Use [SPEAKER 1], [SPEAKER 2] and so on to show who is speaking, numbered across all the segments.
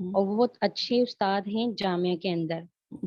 [SPEAKER 1] اور وہ بہت اچھے استاد ہیں جامعہ کے اندر.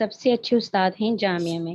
[SPEAKER 1] سب سے اچھے استاد ہیں جامعہ میں.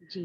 [SPEAKER 1] جی.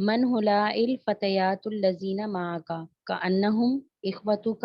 [SPEAKER 1] من هؤلاء الفتيات الذين معك كأنهم إخوتك.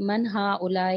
[SPEAKER 1] من هؤلاء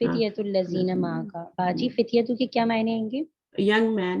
[SPEAKER 1] فتية الذين معك. باجی فتیتو کے کیا معنی ہیں گے؟
[SPEAKER 2] young man,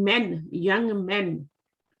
[SPEAKER 2] men, young men,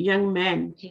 [SPEAKER 2] young man,
[SPEAKER 1] G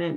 [SPEAKER 2] men.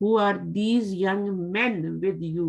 [SPEAKER 2] who are these young men with you.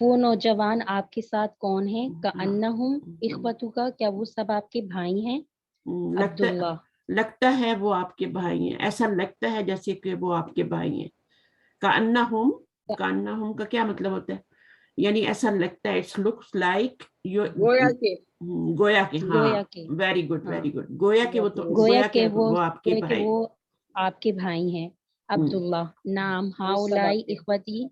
[SPEAKER 1] وہ نوجوان آپ کے ساتھ کون ہیں؟
[SPEAKER 2] ہاں.
[SPEAKER 1] کأنہم اخوتک، کیا وہ سب آپ کے بھائی ہیں؟ عبداللہ
[SPEAKER 2] لگتا ہے وہ آپ کے بھائی ہیں، ایسا لگتا ہے جیسے کہ وہ آپ کے بھائی ہیں. کأنہم، کأنہم کا کیا مطلب ہوتا ہے؟ یعنی ایسا لگتا ہے، اٹس لکس لائک
[SPEAKER 3] گویا کہ
[SPEAKER 2] گویا کہ. ہاں،
[SPEAKER 1] گویا کہ
[SPEAKER 2] ویری گڈ
[SPEAKER 1] ہاں
[SPEAKER 2] ویری گڈ. گویا کہ وہ تو
[SPEAKER 1] گویا کہ
[SPEAKER 2] وہ آپ کے
[SPEAKER 1] گویا کہ
[SPEAKER 2] بھائی.
[SPEAKER 1] وہ آپ کے بھائی ہیں. عبداللہ نعم ہؤلاء اخوتی،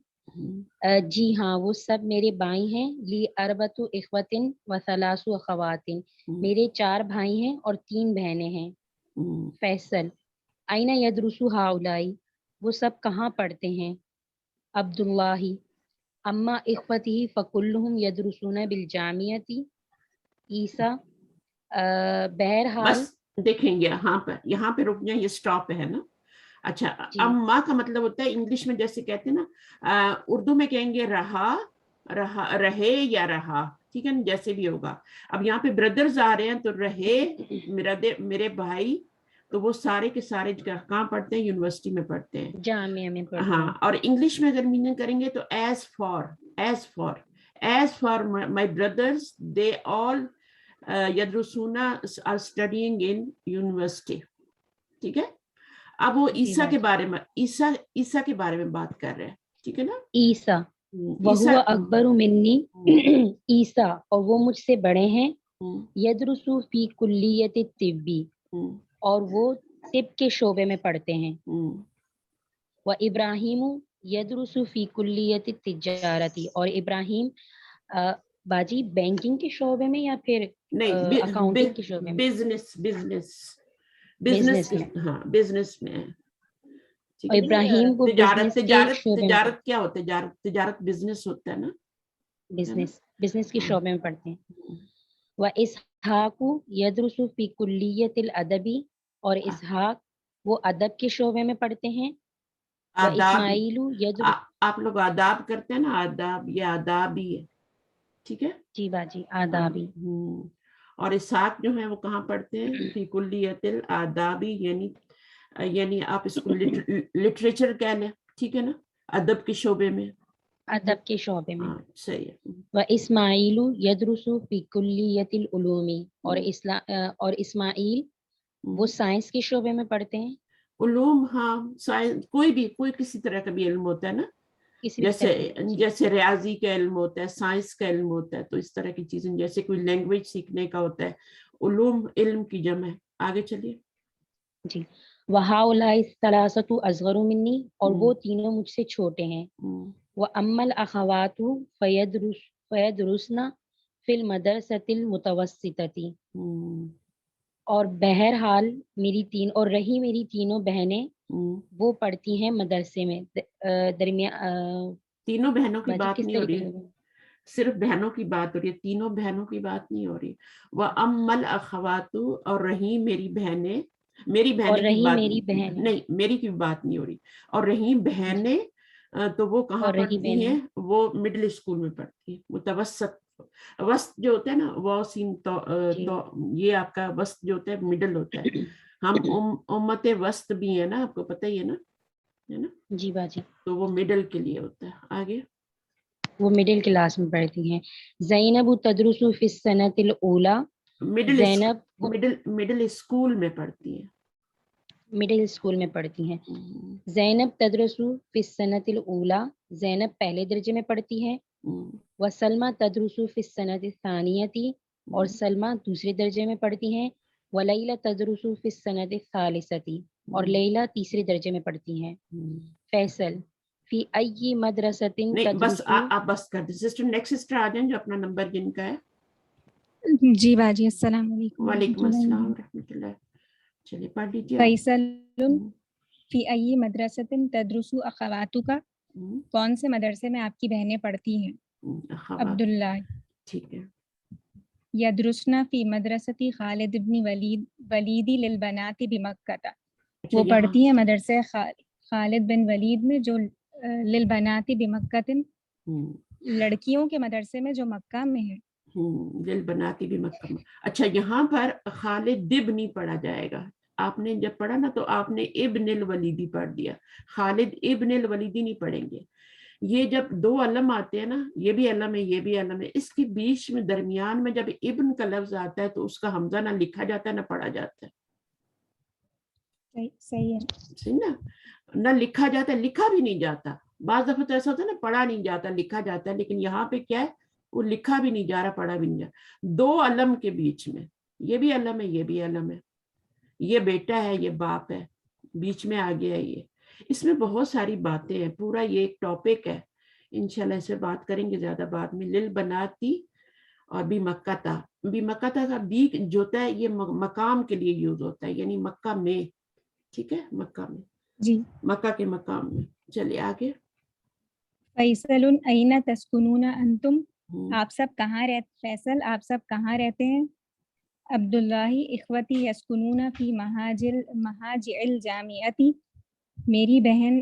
[SPEAKER 1] جی ہاں وہ سب میرے بھائی ہیں. لی اربۃ اخوۃ و ثلاث اخوات، میرے 4 بھائی ہیں اور 3 بہنیں ہیں. فیصل این یدرس ہؤلاء، وہ سب کہاں پڑھتے ہیں؟ عبداللہ اما اخوتی فکلہم یدرسون بالجامعۃ. عیسیٰ بہرحال
[SPEAKER 2] بس دیکھیں گے یہاں پہ رک جائیں، یہ سٹاپ ہے نا. اچھا،
[SPEAKER 1] جی
[SPEAKER 2] اما کا مطلب ہوتا ہے انگلش میں جیسے کہتے ہیں نا، اردو میں کہیں گے رہے یا رہا، ٹھیک ہے نا، جیسے بھی ہوگا. اب یہاں پہ بردرز آ رہے ہیں تو رہے میرے بھائی، تو وہ سارے کے سارے کہاں پڑھتے ہیں؟ یونیورسٹی میں پڑھتے ہیں.
[SPEAKER 1] جامعہ میں پڑھتے
[SPEAKER 2] ہاں،
[SPEAKER 1] ہیں.
[SPEAKER 2] اور انگلش میں اگر میننگ کریں گے تو as far my brothers they all یدرسون آر اسٹڈیئنگ ان یونیورسٹی. ٹھیک ہے. اب وہ عیسیٰ کے بارے میں عیسیٰ کے بارے میں بات کر رہے ہیں، ٹھیک ہے نا.
[SPEAKER 1] عیسیٰ وہو اکبر منی، عیسیٰ اور وہ مجھ سے بڑے ہیں. یدرس فی کلیت الطبی، اور وہ طب کے شعبے میں پڑھتے ہیں. و ابراہیم یدرس فی کلیت التجارتی، اور ابراہیم باجی بینکنگ کے شعبے میں یا پھر اکاؤنٹنگ کے شعبے میں؟ بزنس میں.
[SPEAKER 2] ہاں، بزنس میں.
[SPEAKER 1] اور ابراہیم وہ بزنس کے شعبے میں
[SPEAKER 2] تجارت کیا ہوتا ہے؟ تجارت بزنس ہوتا ہے نا.
[SPEAKER 1] بزنس کے شعبے میں پڑھتے ہیں. و اسحاق یدرس فی کلیت الادبی، اور اسحاق وہ ادب کے شعبے میں پڑھتے ہیں. و اسماعیل یدرس،
[SPEAKER 2] آپ لوگ آداب کرتے ہیں نا، آداب، یہ آداب ہی ہے، ٹھیک ہے.
[SPEAKER 1] جی باجی آدابی.
[SPEAKER 2] اور اسحاق جو ہیں وہ کہاں پڑھتے ہیں؟ فی کلیت الآدابی، یعنی آپ اس کو لٹریچر کہہ لیں، ٹھیک ہے نا، ادب کے شعبے میں.
[SPEAKER 1] ادب کے شعبے میں.
[SPEAKER 2] صحیح ہے.
[SPEAKER 1] و اسماعیل یدرس فی کلیت العلوم، اور اسماعیل وہ سائنس کے شعبے میں پڑھتے ہیں.
[SPEAKER 2] علوم، ہاں، سائنس، کوئی کسی طرح کا بھی علم ہوتا ہے نا،
[SPEAKER 1] کسی بھی طرح کی.
[SPEAKER 2] جیسے ریاضی کا علم ہوتا ہے، سائنس کا علم ہوتا ہے، تو اس طرح کی چیزیں، جیسے کوئی لینگویج سیکھنے کا ہوتا ہے. علوم علم کی جمع ہے. آگے چلیے.
[SPEAKER 1] جی. وہؤلاء الثلاثۃ اصغر منی، اور وہ تینوں مجھ سے چھوٹے ہیں. واما الاخوات فیدرسن فی المدرسۃ المتوسطۃ، اور بہرحال میری تینوں بہنیں وہ پڑھتی ہیں مدرسے میں درمیان.
[SPEAKER 2] تینوں بہنوں کی بات
[SPEAKER 1] کس
[SPEAKER 2] نہیں ہو
[SPEAKER 1] طریقے
[SPEAKER 2] رہی،
[SPEAKER 1] سے؟
[SPEAKER 2] صرف بہنوں کی بات ہو رہی ہے، تینوں بہنوں کی بات نہیں ہو رہی. وَأَمَّا الْأَخَوَاتُ، اور رہی میری بہنیں، میری بہنیں کی بات نہیں، میری کی بات نہیں ہو رہی. اور رہی بہنیں تو وہ کہاں پڑھتی ہیں؟ وہ مڈل اسکول میں پڑھتی ہیں. متوسط، وسط جو ہوتا ہے نا، واسین تو یہ آپ کا وسط جو ہوتا ہے مڈل ہوتا ہے. ہم امت وسط بھی ہے نا، آپ کو پتہ ہی ہے نا.
[SPEAKER 1] جی باجی.
[SPEAKER 2] تو وہ مڈل کے لیے ہوتا ہے. آگے
[SPEAKER 1] وہ مڈل کلاس میں پڑھتی ہیں. زینب تدرس فی السنۃ الاولی، زینب
[SPEAKER 2] مڈل اسکول میں پڑھتی ہیں.
[SPEAKER 1] مڈل اسکول میں پڑھتی ہیں. زینب تدرس فی السنۃ الاولی، زینب پہلے درجے میں پڑھتی ہے. وسلمہ تدرسو فی السنۃ الثانیۃ، اور سلمہ دوسرے درجے میں پڑھتی ہیں، ولیلہ تدرسو فی السنۃ الثالثۃ، اور لیلہ تیسرے درجے میں پڑھتی ہیں۔ فیصل فی ای مدرسۃ
[SPEAKER 2] نہیں بس
[SPEAKER 1] تدرسو۔
[SPEAKER 2] آپ بس کر دیں سسٹر، نیکسٹ سسٹر آ جائیں جو اپنا نمبر جن کا ہے۔
[SPEAKER 4] جی باجی، السلام علیکم
[SPEAKER 2] وعلیکم
[SPEAKER 4] ورحمۃ
[SPEAKER 2] السلام
[SPEAKER 4] اللہ۔
[SPEAKER 2] ورحمۃ اللہ۔ چلیے پڑھ لیجیے۔
[SPEAKER 4] فیصل فی ای مدرسۃ تدرس اخواتک، کون سے مدرسے میں آپ کی بہنیں پڑھتی ہیں؟ عبداللہ
[SPEAKER 2] ٹھیک ہے۔
[SPEAKER 4] یدرسن فی مدرسۃ خالد بن ولید للبنات بمکہ،
[SPEAKER 2] اچھا
[SPEAKER 4] وہ
[SPEAKER 2] یہاں
[SPEAKER 4] پڑھتی ہیں مدرسے خالد بن ولید میں جو للبنات بمکہ، لڑکیوں کے مدرسے میں جو مکہ میں ہے۔
[SPEAKER 2] دل بناتی بھی مکہ میں۔ اچھا یہاں پر خالد دب نہیں پڑھا جائے گا، آپ نے جب پڑھا نا تو آپ نے ابن الولیدی پڑھ دیا، خالد ابن الولیدی نہیں پڑھیں گے۔ یہ جب دو علم آتے ہیں نا، یہ بھی علم ہے یہ بھی علم ہے، اس کے بیچ میں درمیان میں جب ابن کا لفظ آتا ہے تو اس کا حمزہ نہ لکھا جاتا ہے نہ پڑھا جاتا ہے۔
[SPEAKER 4] صحیح ہے،
[SPEAKER 2] صحیح نا، نہ لکھا جاتا ہے، لکھا بھی نہیں جاتا۔ بعض دفعہ تو ایسا ہوتا ہے نا پڑھا نہیں جاتا لکھا جاتا ہے، لیکن یہاں پہ کیا ہے، وہ لکھا بھی نہیں جا رہا پڑھا بھی نہیں جا رہا۔ دو علم کے بیچ میں، یہ بھی علم ہے یہ بھی علم ہے، یہ بیٹا ہے یہ باپ ہے، بیچ میں آ گیا ہے یہ۔ اس میں بہت ساری باتیں ہیں، پورا یہ ایک ٹاپک ہے، انشاءاللہ اس سے بات کریں گے زیادہ بعد میں۔ لل بناتی اور بھی مکہ تا، بھی مکہ تا کا بھی جو ہوتا ہے یہ مقام کے لیے یوز ہوتا ہے، یعنی مکہ میں، ٹھیک ہے، مکہ میں،
[SPEAKER 4] جی۔
[SPEAKER 2] مکہ کے مقام میں۔ چلیے آگے۔
[SPEAKER 4] فیصل این تسکنون انتم، آپ سب کہاں رہتے، فیصل آپ سب کہاں رہتے ہیں؟ عبداللہ اخوتی یسکنون فی مہاجع الجامعتی، میری بہن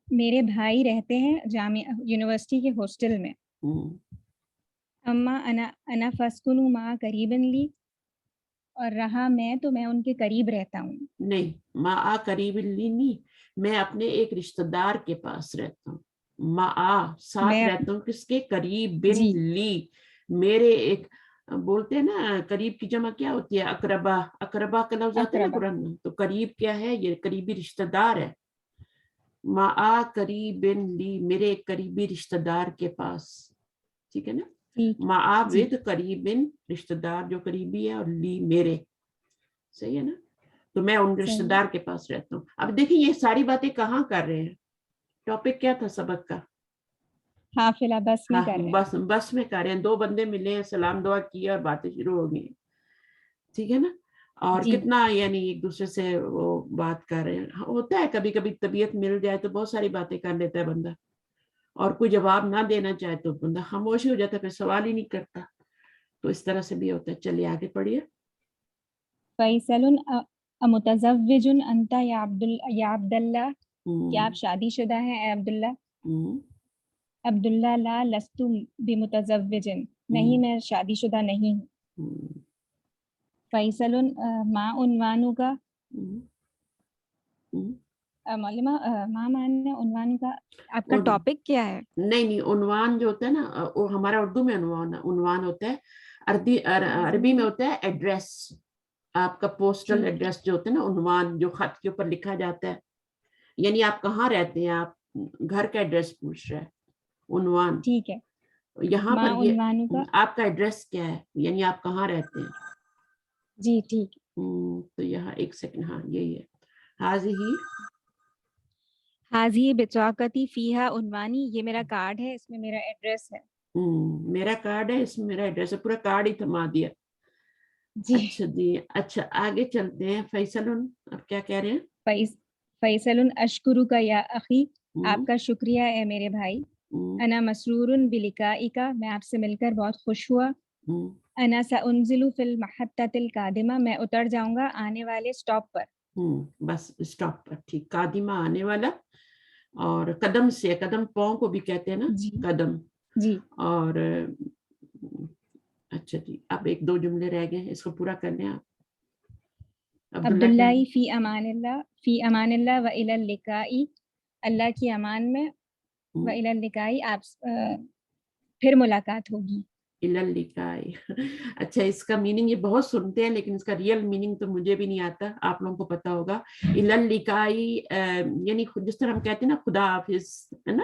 [SPEAKER 4] میرے بھائی رہتے ہیں یونیورسٹی کے ہاسٹل میں۔ اما انا فاسکن ما قریبا لی، اور رہا میں تو میں ان کے قریب رہتا ہوں۔
[SPEAKER 2] نہیں، ما قریب لی نہیں، میں اپنے ایک رشتہ دار کے پاس رہتا ہوں۔ ما ساتھ رہتا ہوں کس کے؟ قریب بن
[SPEAKER 4] جی
[SPEAKER 2] لی، میرے ایک، بولتے ہیں نا قریب کی جمع کیا ہوتی ہے؟ اقربا، اقربا کا لفظ آتا ہے نا
[SPEAKER 4] اقربا،
[SPEAKER 2] قرآن میں، تو قریب کیا ہے؟ یہ قریبی رشتہ دار ہے۔ ما قریب لی، میرے ایک قریبی رشتہ دار کے پاس، ٹھیک ہے نا،
[SPEAKER 4] ٹھیک
[SPEAKER 2] ما
[SPEAKER 4] جی،
[SPEAKER 2] ود قریب رشتہ دار جو قریبی ہے، اور لی میرے، صحیح ہے نا، تو میں ان رشتہ
[SPEAKER 4] صحیح،
[SPEAKER 2] دار کے پاس رہتا ہوں۔ اب دیکھیں یہ ساری باتیں کہاں کر رہے ہیں، ٹاپک کیا تھا سبق کا؟
[SPEAKER 4] حافلہ بس میں
[SPEAKER 2] ہاں
[SPEAKER 4] کر رہے ہیں۔
[SPEAKER 2] بس میں کر رہے ہیں، دو بندے ملے ہیں، سلام دعا کیا اور باتیں شروع ہو گئی، ٹھیک ہے نا، اور
[SPEAKER 4] جی
[SPEAKER 2] کتنا یعنی ایک دوسرے سے وہ بات کر رہے ہیں۔ ہوتا ہے کبھی کبھی طبیعت مل جائے تو بہت ساری باتیں کر لیتا ہے بندہ، اور کوئی جواب نہ دینا چاہے تو بندہ خاموش ہی ہو جاتا ہے، پھر سوال ہی نہیں کرتا، تو اس طرح سے بھی ہوتا ہے۔ چلیے آگے پڑھیے۔
[SPEAKER 4] فیصل متزوج انت یا عبداللہ، کیا آپ شادی شدہ ہیں اے عبداللہ؟ عبداللہ لا لست بمتزوج، نہیں میں شادی شدہ نہیں ہوں۔ فیصل ما عنوان کا، معلمہ ما معنی عنوان کا، آپ کا ٹاپک کیا ہے؟
[SPEAKER 2] نہیں عنوان جو ہوتا ہے نا، وہ ہمارا اردو میں عنوان ہوتا ہے، عربی میں ہوتا ہے ایڈریس، آپ کا پوسٹل ایڈریس جو ہوتا ہے نا، عنوان جو خط کے اوپر لکھا جاتا ہے، یعنی آپ کہاں رہتے ہیں، آپ گھر کا ایڈریس پوچھ رہے ہیں، عنوان۔
[SPEAKER 4] ٹھیک ہے،
[SPEAKER 2] یہاں
[SPEAKER 4] ما
[SPEAKER 2] پر یہ
[SPEAKER 4] عنوان کا،
[SPEAKER 2] آپ کا ایڈریس کیا ہے، یعنی آپ کہاں رہتے ہیں۔
[SPEAKER 4] جی ٹھیک،
[SPEAKER 2] تو یہاں ایک سیکنڈ، ہاں یہی ہے، حاضی
[SPEAKER 4] حاضی بطاقتی فیہا عنوانی، یہ میرا کارڈ ہے، اس میں میرا ایڈریس ہے۔
[SPEAKER 2] میرا کارڈ ہے، اس میں میرا ایڈریس ہے، پورا کارڈ ہی تھما دیا۔
[SPEAKER 4] جی
[SPEAKER 2] اچھا جی، اچھا آگے چلتے ہیں۔ فیصل اب کیا کہہ رہے ہیں؟
[SPEAKER 4] فیصل اشکرک یا اخی، آپ کا شکریہ اے میرے بھائی۔ انا مسرور بلقائک، میں آپ سے مل کر بہت خوش ہوا۔ انا سانزل فی المحطۃ القادمہ، میں اتر جاؤں گا آنے والے سٹاپ پر۔
[SPEAKER 2] بس اسٹاپ پر، ٹھیک، قادمہ آنے والا، اور قدم سے، قدم پاؤں کو بھی کہتے ہیں نا،
[SPEAKER 4] جی
[SPEAKER 2] قدم،
[SPEAKER 4] جی،
[SPEAKER 2] اور اچھا جی، اب ایک دو جملے رہ گئے ہیں، اس کو پورا کر لیں آپ۔
[SPEAKER 4] عبداللہ فی امان اللہ و الی اللقاء، اللہ کی امان میں، و الی اللقاء، آپ پھر ملاقات ہوگی۔
[SPEAKER 2] اچھا، اس کا میننگ یہ بہت سنتے ہیں، لیکن اس کا ریئل میننگ تو مجھے بھی نہیں آتا، آپ لوگوں کو پتا ہوگا۔ الاللقاء یعنی جس طرح ہم کہتے ہیں نا خدا حافظ، ہے نا،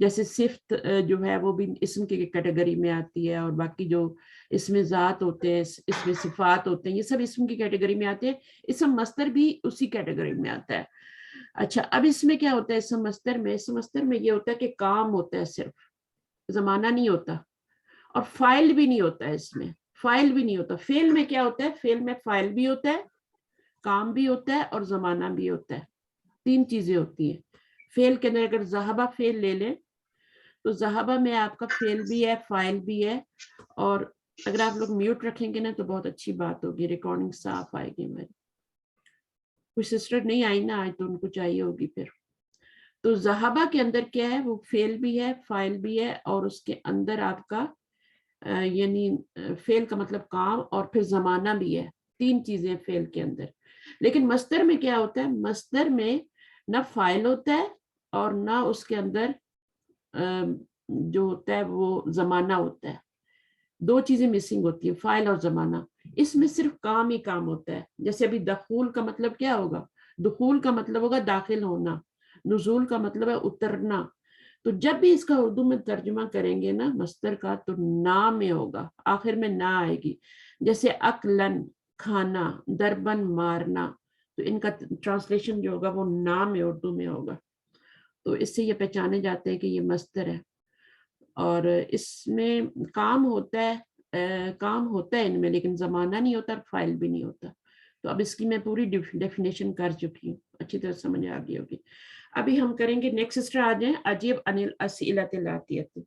[SPEAKER 2] جیسے صفت جو ہے وہ بھی اسم کی کیٹیگری میں آتی ہے، اور باقی جو اس میں ذات ہوتے ہیں، اس میں صفات ہوتے ہیں، یہ سب اسم کی کیٹیگری میں آتے ہیں. اسم مصدر بھی اسی کیٹیگری میں آتا ہے. اچھا اب اس میں کیا ہوتا ہے اسم مصدر میں؟ اسم مصدر میں یہ ہوتا ہے کہ کام ہوتا ہے، صرف زمانہ نہیں ہوتا، اور فائل بھی نہیں ہوتا ہے. اس میں فائل بھی نہیں ہوتا. فعل میں کیا ہوتا ہے؟ فعل میں فائل بھی ہوتا ہے، کام بھی ہوتا ہے، اور زمانہ بھی ہوتا ہے. 3 چیزیں ہوتی ہیں فعل کے اندر. اگر ذہبہ فعل لے لیں تو ذہبہ میں آپ کا فعل بھی ہے، فائل بھی ہے. اور اگر آپ لوگ میوٹ رکھیں گے نا تو بہت اچھی بات ہوگی، ریکارڈنگ صاف آئے گی. میری کچھ سسٹر نہیں آئی نا آج، تو ان کو چاہیے ہوگی پھر. تو ذہبہ کے اندر کیا ہے؟ وہ فعل بھی ہے، فائل بھی ہے، اور اس کے اندر آپ کا یعنی فعل کا مطلب کام، اور پھر زمانہ بھی ہے. 3 چیزیں فعل کے اندر. لیکن مصدر میں کیا ہوتا ہے؟ مصدر میں نہ فائل ہوتا ہے اور نہ اس کے اندر جو ہوتا ہے وہ زمانہ ہوتا ہے. 2 چیزیں مسنگ ہوتی ہیں، فائل اور زمانہ. اس میں صرف کام ہی کام ہوتا ہے. جیسے ابھی دخول کا مطلب کیا ہوگا؟ دخول کا مطلب ہوگا داخل ہونا. نزول کا مطلب ہے اترنا. تو جب بھی اس کا اردو میں ترجمہ کریں گے نا مصدر کا تو نا میں ہوگا، آخر میں نا آئے گی. جیسے اکلن کھانا، دربن مارنا، تو ان کا ٹرانسلیشن جو ہوگا وہ نا میں اردو میں ہوگا. تو اس سے یہ پہچانے جاتے ہیں کہ یہ مصدر ہے. اور اس میں کام ہوتا ہے ان میں، لیکن زمانہ نہیں ہوتا اور فائل بھی نہیں ہوتا. تو اب اس کی میں پوری ڈیفینیشن کر چکی ہوں، اچھی طرح سمجھ آ گئی ہوگی. ابھی ہم کریں گے نیکسٹ سسٹر آ جائیں. عجیب انل اسئلۃ العاطیۃ.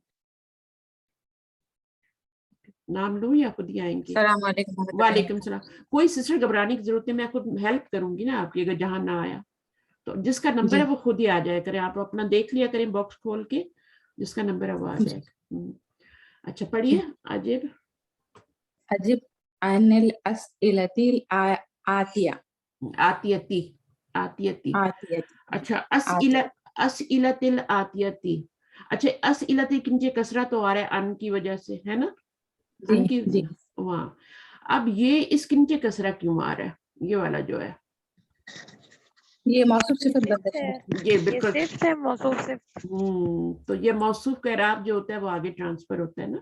[SPEAKER 2] نام لوں یا خود ہی آئیں گے؟
[SPEAKER 5] السلام علیکم۔
[SPEAKER 2] وعلیکم السلام. کوئی سسٹر گھبرانے کی ضرورت نہیں، میں خود ہیلپ کروں گی نا آپ کی. اگر جہاں نہ آیا تو جس کا نمبر ہے وہ خود ہی آ جائے کریں. آپ اپنا دیکھ لیا کریں باکس کھول کے، جس کا نمبر ہے وہ آ جائے گا. اچھا پڑھیے عجیب.
[SPEAKER 5] عجب عن الاسئلۃ الآتیہ.
[SPEAKER 2] آتیتی.
[SPEAKER 5] آتیہ.
[SPEAKER 2] اچھا اسئلۃ الآتیتی. اچھا اسئلۃ کنچے کسرہ تو آ رہا ہے ان کی وجہ سے، ہے نا؟ ان کی
[SPEAKER 5] جی
[SPEAKER 2] وہاں. اب یہ اس کنچے کسرہ کیوں آ رہا ہے؟ یہ والا جو ہے
[SPEAKER 5] یہ موصوف صفت بدل ہے.
[SPEAKER 2] یہ بالکل تو یہ موصوف کا اعراب جو ہوتا ہے وہ آگے ٹرانسفر ہوتا ہے نا.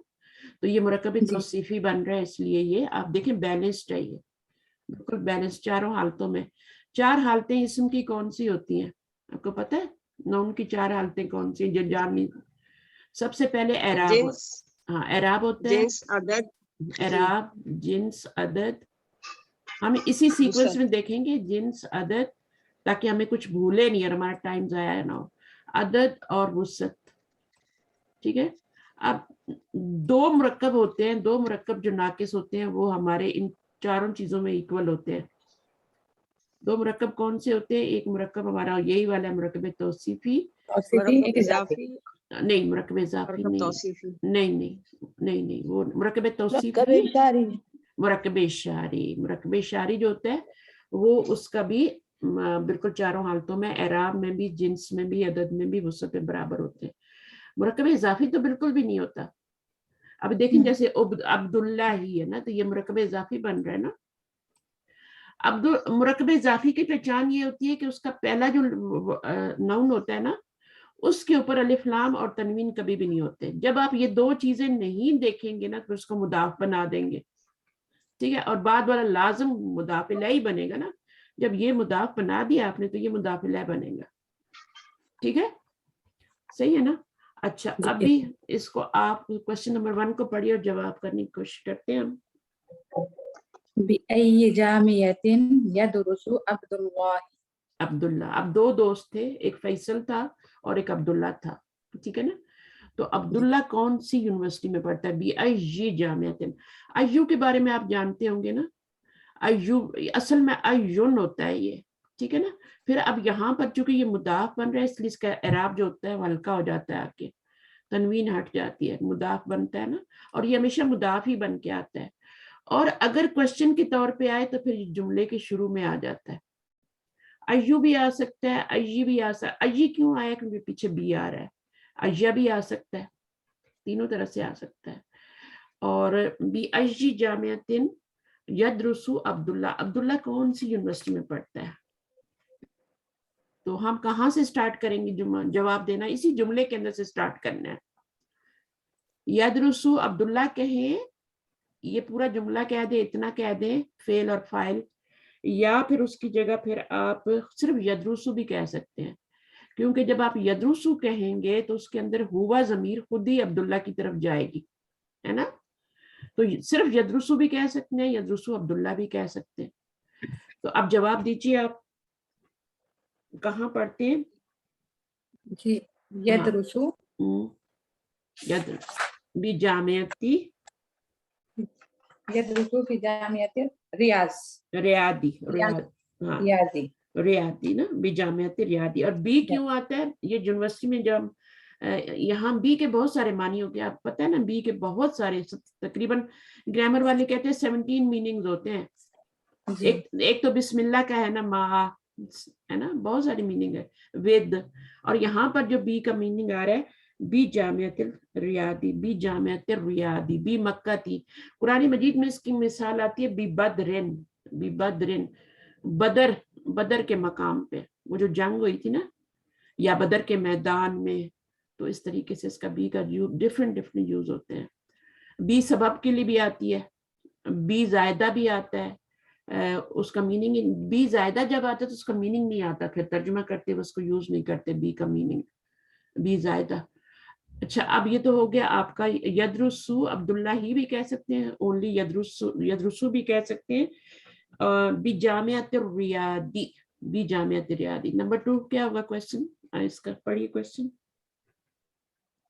[SPEAKER 2] تو یہ مرکب توصیفی بن رہا ہے، اس لیے یہ آپ دیکھیں بیلنسڈ ہے. یہ بالکل بیلنس چاروں حالتوں میں. 4 حالتیں اسم کی کون سی ہوتی ہیں آپ کو پتہ ہے؟ نون کی 4 حالتیں کون سی ہیں؟ جاننی. سب سے پہلے اعراب.
[SPEAKER 3] جنس،
[SPEAKER 2] ہاں اعراب ہوتا ہے.
[SPEAKER 3] جنس، عدد،
[SPEAKER 2] اعراب، جنس، عدد. ہم اسی سیکوینس میں دیکھیں گے جنس، عدد، تاکہ ہمیں کچھ بھولے نہیں اور ہمارا ٹائم ضائع نہ ہو. عدد اور وسعت. ٹھیک ہے. اب 2 مرکب ہوتے ہیں، 2 مرکب جو ناقص ہوتے ہیں وہ ہمارے ان چاروں چیزوں میں ایکول ہوتے ہیں. 2 مرکب کون سے ہوتے ہیں؟ ایک مرکب ہمارا یہی والا ہے مرکب توصیفی.
[SPEAKER 3] مرکب اضافی،
[SPEAKER 2] نہیں مرکب اضافی
[SPEAKER 3] مرکب
[SPEAKER 2] نہیں.
[SPEAKER 3] توصیفی،
[SPEAKER 2] نہیں وہ مرکب توصیفی مرکب اشاری. مرکب اشاری جو ہوتا ہے وہ اس کا بھی بالکل چاروں حالتوں میں، اعراب میں بھی، جنس میں بھی، عدد میں بھی، وسعت میں برابر ہوتے ہیں. مرکب اضافی تو بالکل بھی نہیں ہوتا. اب دیکھیں جیسے عبداللہ ہی ہے نا، تو یہ مرکب اضافی بن رہا ہے نا. مرکب اضافی کی پہچان یہ ہوتی ہے کہ اس کا پہلا جو نون ہوتا ہے نا اس کے اوپر الف لام اور تنوین کبھی بھی نہیں ہوتے. جب آپ یہ 2 چیزیں نہیں دیکھیں گے نا تو اس کو مضاف بنا دیں گے. ٹھیک ہے. اور بعد والا لازم مضاف الیہ بنے گا نا. جب یہ مضاف بنا دیا آپ نے تو یہ مضاف الیہ بنے گا. ٹھیک ہے، صحیح ہے نا؟ اچھا ابھی اس کو آپ کوشچن نمبر 1 کو پڑھیے اور جواب کرنے کی کوشش کرتے ہیں ہم.
[SPEAKER 5] بأي جامعة يدرس عبد الله.
[SPEAKER 2] عبداللہ. اب 2 دوست تھے، ایک فیصل تھا اور ایک عبداللہ تھا. ٹھیک ہے نا؟ تو عبداللہ کون سی یونیورسٹی میں پڑھتا ہے؟ بأي جامعة. ایو کے بارے میں آپ جانتے ہوں گے نا. ایو اصل میں ایون ہوتا ہے یہ. ٹھیک ہے نا. پھر اب یہاں پر چونکہ یہ مضاف بن رہا ہے اس لیے اس کا اعراب جو ہوتا ہے وہ ہلکا ہو جاتا ہے، آگے تنوین ہٹ جاتی ہے، مضاف بنتا ہے نا. اور یہ ہمیشہ مضاف ہی بن کے آتا ہے. اور اگر کوشچن کے طور پہ آئے تو پھر جملے کے شروع میں آ جاتا ہے. ایو بھی آ سکتا ہے، ایی بھی آ سکتا ہے. ایی کیوں آیا؟ کیونکہ پیچھے بی آ رہا ہے. ایہ بھی آ سکتا ہے، تینوں طرح سے آ سکتا ہے. اور بأي جامعة يدرس عبداللہ. عبداللہ کون سی یونیورسٹی میں پڑھتا ہے؟ تو ہم کہاں سے سٹارٹ کریں گے جواب دینا؟ اسی جملے کے اندر سے سٹارٹ کرنا ہے. یدرسو عبداللہ کہیں، یہ پورا جملہ کہہ دیں، اتنا کہہ دیں فعل اور فاعل، یا پھر اس کی جگہ پھر آپ صرف یدرسو بھی کہہ سکتے ہیں، کیونکہ جب آپ یدرسو کہیں گے تو اس کے اندر ہوا ضمیر خود ہی عبداللہ کی طرف جائے گی، ہے نا. تو صرف یدرسو بھی کہہ سکتے ہیں، یدرسو عبداللہ بھی کہہ سکتے ہیں. تو اب جواب دیجیے، آپ کہاں پڑھتے ہیں؟
[SPEAKER 5] جی یدرسو
[SPEAKER 2] بجامعتی
[SPEAKER 5] یدرسو فی جامعۃ ریاض
[SPEAKER 2] ریاضی، ہاں
[SPEAKER 5] ریاضی
[SPEAKER 2] ریاضی نا، بجامعت ریاضی. اور بی کیوں آتا ہے؟ یہ یونیورسٹی میں جب یہاں بی کے بہت سارے معنی ہوتے ہیں، آپ پتہ ہے نا، بی کے بہت سارے، تقریباً گرامر والے کہتے ہیں 17 میننگز ہوتے ہیں. ایک تو بسم اللہ کا ہے نا، ما ہے نا، بہت ساری میننگ ہے، ود. اور یہاں پر جو بی کا میننگ آ رہا ہے بی جامعت الریاضی، بی جامعت الریاضی. بی مکہ تھی. قرآن مجید میں اس کی مثال آتی ہے بی بدرن، بی بدرن، بدر کے مقام پہ، وہ جو جنگ ہوئی تھی نا، یا بدر کے میدان میں. تو اس طریقے سے اس کا بی کا ڈفرینٹ یوز ہوتے ہیں. بی سبب کے لیے بھی آتی ہے، بی زائدہ بھی آتا ہے. اس کا میننگ، بی زائدہ جب آتا ہے تو اس کا میننگ نہیں آتا، پھر ترجمہ کرتے ہوئے اس کو یوز نہیں کرتے بی کا میننگ، بی زائدہ. اچھا، اب یہ تو ہو گیا آپ کا یدرسو عبداللہ ہی بھی کہہ سکتے ہیں، اونلی یدرسو بھی کہہ سکتے ہیں. بی جامعت الریاضی، بی جامعت الریاضی. نمبر 2 کیا ہوگا کوشچن؟ اس کا پڑھیے کوشچن.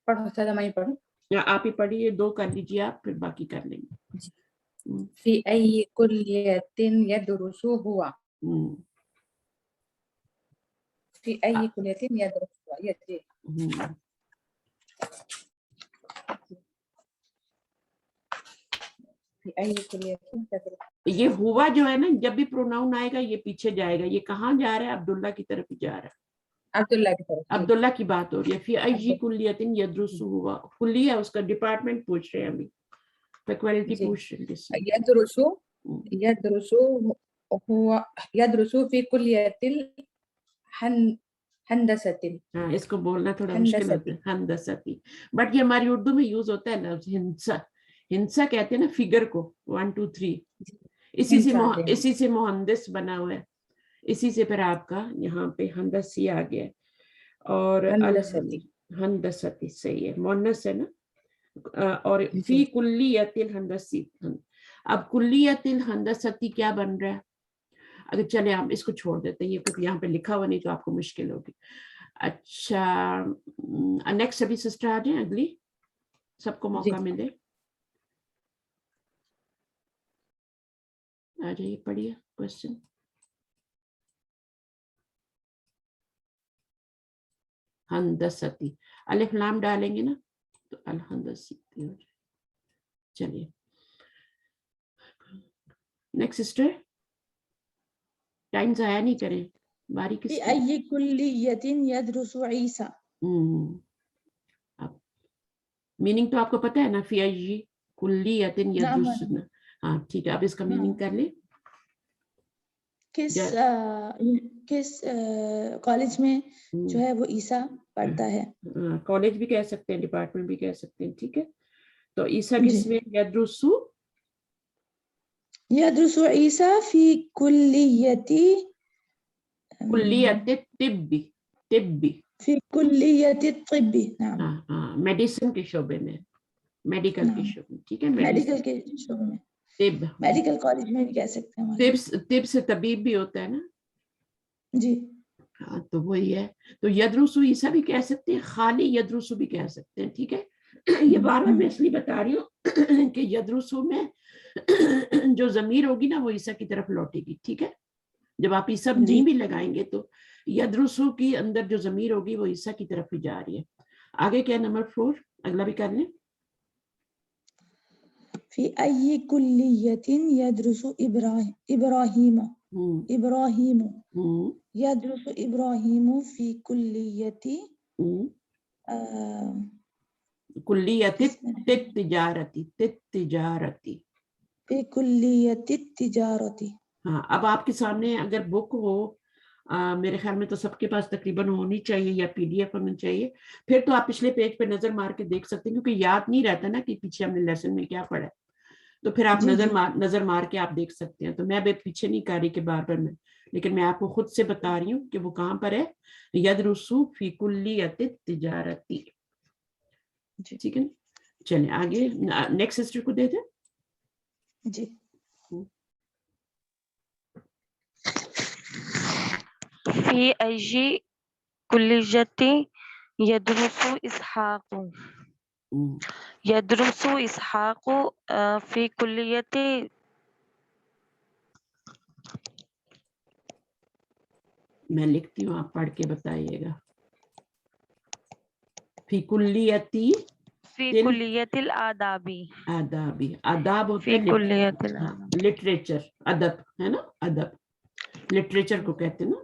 [SPEAKER 5] پڑھو سادہ میں پڑھوں،
[SPEAKER 2] یا آپ ہی پڑھیے، 2 کر لیجیے آپ، پھر باقی کر لیں گے.
[SPEAKER 5] فی ای کلیۃ یدرسو ہوا، فی ای کلیۃ یدرسو ہوا. فی ای کلیۃ یدرسو،
[SPEAKER 2] یہ ہوا جو ہے نا، جب بھی پروناؤن آئے گا یہ پیچھے جائے گا. یہ کہاں جا رہا ہے؟ عبداللہ کی طرف ہی جا رہا ہے.
[SPEAKER 5] عبداللہ کی طرف.
[SPEAKER 2] عبداللہ کی بات ہو رہی ہے. فی ای کلیۃ یدرسو ہوا، کلیہ اس کا ڈپارٹمنٹ پوچھ رہے ہیں ابھی، فیکلٹی پوچھ رہے ہیں.
[SPEAKER 5] یدرسو ہوا، یدرسو فی کلیۃ الہندسۃ.
[SPEAKER 2] ہاں، اس کو بولنا تھوڑا مشکل ہوتا ہے، ہندستی. بٹ یہ ہماری اردو میں یوز ہوتا ہے لفظ ہندسا. ہندسا کہتے ہیں نا فگر کو، 1 2 3. اسی سے مہندس بنا ہوا ہے، اسی سے پھر آپ کا یہاں پہ ہندسی آ گیا. اور ہندستی صحیح ہے، مونس ہے نا. اور فی کلیۃ الہندسی. اب کلیۃ الہندستی کیا بن رہا ہے؟ اگر چلے ہم اس کو چھوڑ دیتے ہیں، یہ کیونکہ یہاں پہ لکھا ہوا نہیں تو آپ کو مشکل ہوگی. اچھا، نیکسٹ سبھی سسٹر آ جائیں، اگلی سب کو موقع ملے. آ جائیے، پڑھیے کوشچن. ہندستی، الف لام ڈالیں گے نا تو الہندسی ہو جائے. چلیے نیکسٹ سسٹر، ٹائم ضائع نہیں کریں. باری کس
[SPEAKER 6] فی ای کلیۃ یدرس عیسیٰ.
[SPEAKER 2] اب میننگ تو آپ کو پتہ ہے نا، فی ای کلیۃ یدرس. ہاں ٹھیک ہے، اب اس کا میننگ کر لیں.
[SPEAKER 6] کس کالج میں جو ہے وہ عیسیٰ پڑھتا ہے؟
[SPEAKER 2] کالج بھی کہہ سکتے ہیں، ڈپارٹمنٹ بھی کہہ سکتے ہیں. ٹھیک ہے، تو عیسیٰ کس میں؟ یدرسو
[SPEAKER 6] عیسیٰ فی کلیۃ
[SPEAKER 2] طبی.
[SPEAKER 6] فی کلیۃ الطب.
[SPEAKER 2] ہاں، میڈیسن کے شعبے میں، میڈیکل کے شعبے میں. ٹھیک ہے،
[SPEAKER 6] میڈیکل کے شعبے میں،
[SPEAKER 2] طب،
[SPEAKER 6] میڈیکل کالج میں بھی کہہ سکتے ہیں.
[SPEAKER 2] طب سے طبیب بھی ہوتا ہے نا.
[SPEAKER 6] جی
[SPEAKER 2] ہاں، تو وہی ہے. تو یدرسو عیسیٰ بھی کہہ سکتے ہیں، خالی یدرسو بھی کہہ سکتے ہیں. ٹھیک ہے، یہ بار بار میں اس لیے بتا رہی ہوں کہ یدرسو میں جو ضمیر ہوگی نا وہ عیسیٰ کی طرف لوٹے گی. ٹھیک ہے، جب آپ عیسیٰ نہیں بھی لگائیں گے تو یدرسو کی اندر جو ضمیر ہوگی وہ عیسیٰ کی طرف ہی جا رہی ہے. آگے کیا؟ نمبر 4 اگلا بھی کر لیں.
[SPEAKER 6] فی ای کلیۃ یدرس ابراہیم. یدرس ابراہیم فی کلیۃ
[SPEAKER 2] کلیۃ التجارتی.
[SPEAKER 6] فی کلیۃ التجارتی.
[SPEAKER 2] ہاں، اب آپ کے سامنے اگر بک ہو میرے خیال میں تو سب کے پاس تقریباً ہونی چاہیے یا PDF ہونی چاہیے. پھر تو آپ پچھلے پیج پہ نظر مار کے دیکھ سکتے ہیں کیونکہ یاد نہیں رہتا نا کہ پیچھے ہم نے لیسن میں کیا پڑھا ہے, تو پھر آپ نظر مار کے آپ دیکھ سکتے ہیں. تو میں اب پیچھے نہیں کر رہی کہ بار بار میں, لیکن میں آپ کو خود سے بتا رہی ہوں کہ وہ کہاں پر ہے, یدرسو فی کلیت التجارتی. ٹھیک ہے, چلیں آگے نیکسٹ سسٹر کو دے دیں.
[SPEAKER 6] جی.
[SPEAKER 7] فی ای کلیت یدرس اسحاق یدرس اسحاق فی کلیت
[SPEAKER 2] میں لکھتی ہوں, آپ پڑھ کے بتائیے گا. فی کلیتی
[SPEAKER 7] فی کلیت الآدابی.
[SPEAKER 2] آدابی, آداب ہوتا
[SPEAKER 7] فی
[SPEAKER 2] ہے
[SPEAKER 7] کلیت الآداب
[SPEAKER 2] لٹریچر, ادب ہے نا, ادب لٹریچر کو کہتے ہیں نا.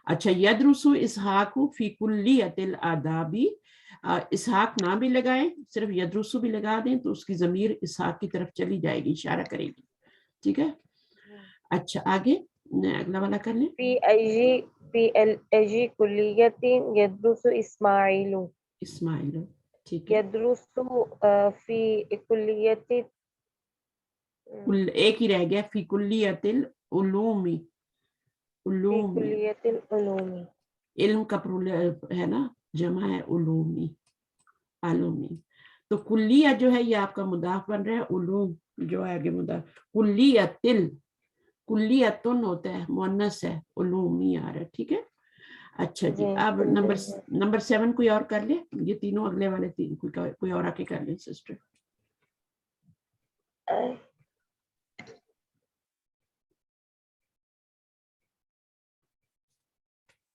[SPEAKER 2] اچھا, یدرسو اسحاق فی کلیت الآدابی, اسحاق نہ بھی لگائیں, صرف یدرسو بھی لگا دیں تو اس کی ضمیر اسحاق کی طرف چلی جائے گی, اشارہ کرے گی. ٹھیک ہے, اچھا آگے اگلا والا کر لیں.
[SPEAKER 7] فی ای کلیت یدرس اسماعیل.
[SPEAKER 2] اسماعیل, ٹھیک ہے,
[SPEAKER 7] یدرس فی کلیت
[SPEAKER 2] ایک ہی رہ گیا, فی کلیت العلوم.
[SPEAKER 7] فی کلیت العلوم.
[SPEAKER 2] علم کا ہے نا, جمع ہے علومی, علومی. تو کلیہ جو ہے یہ آپ کا مضاف بن رہا ہے, علوم جو ہے آگے مضاف, کلیتل کلیتن ہوتا ہے, مؤنث ہے, علومی آ رہا ہے. ٹھیک ہے, اچھا جی. اب نمبر 7 کوئی اور کر لے, یہ تینوں اگلے والے تین کوئی اور آ کے کر لیں سسٹر.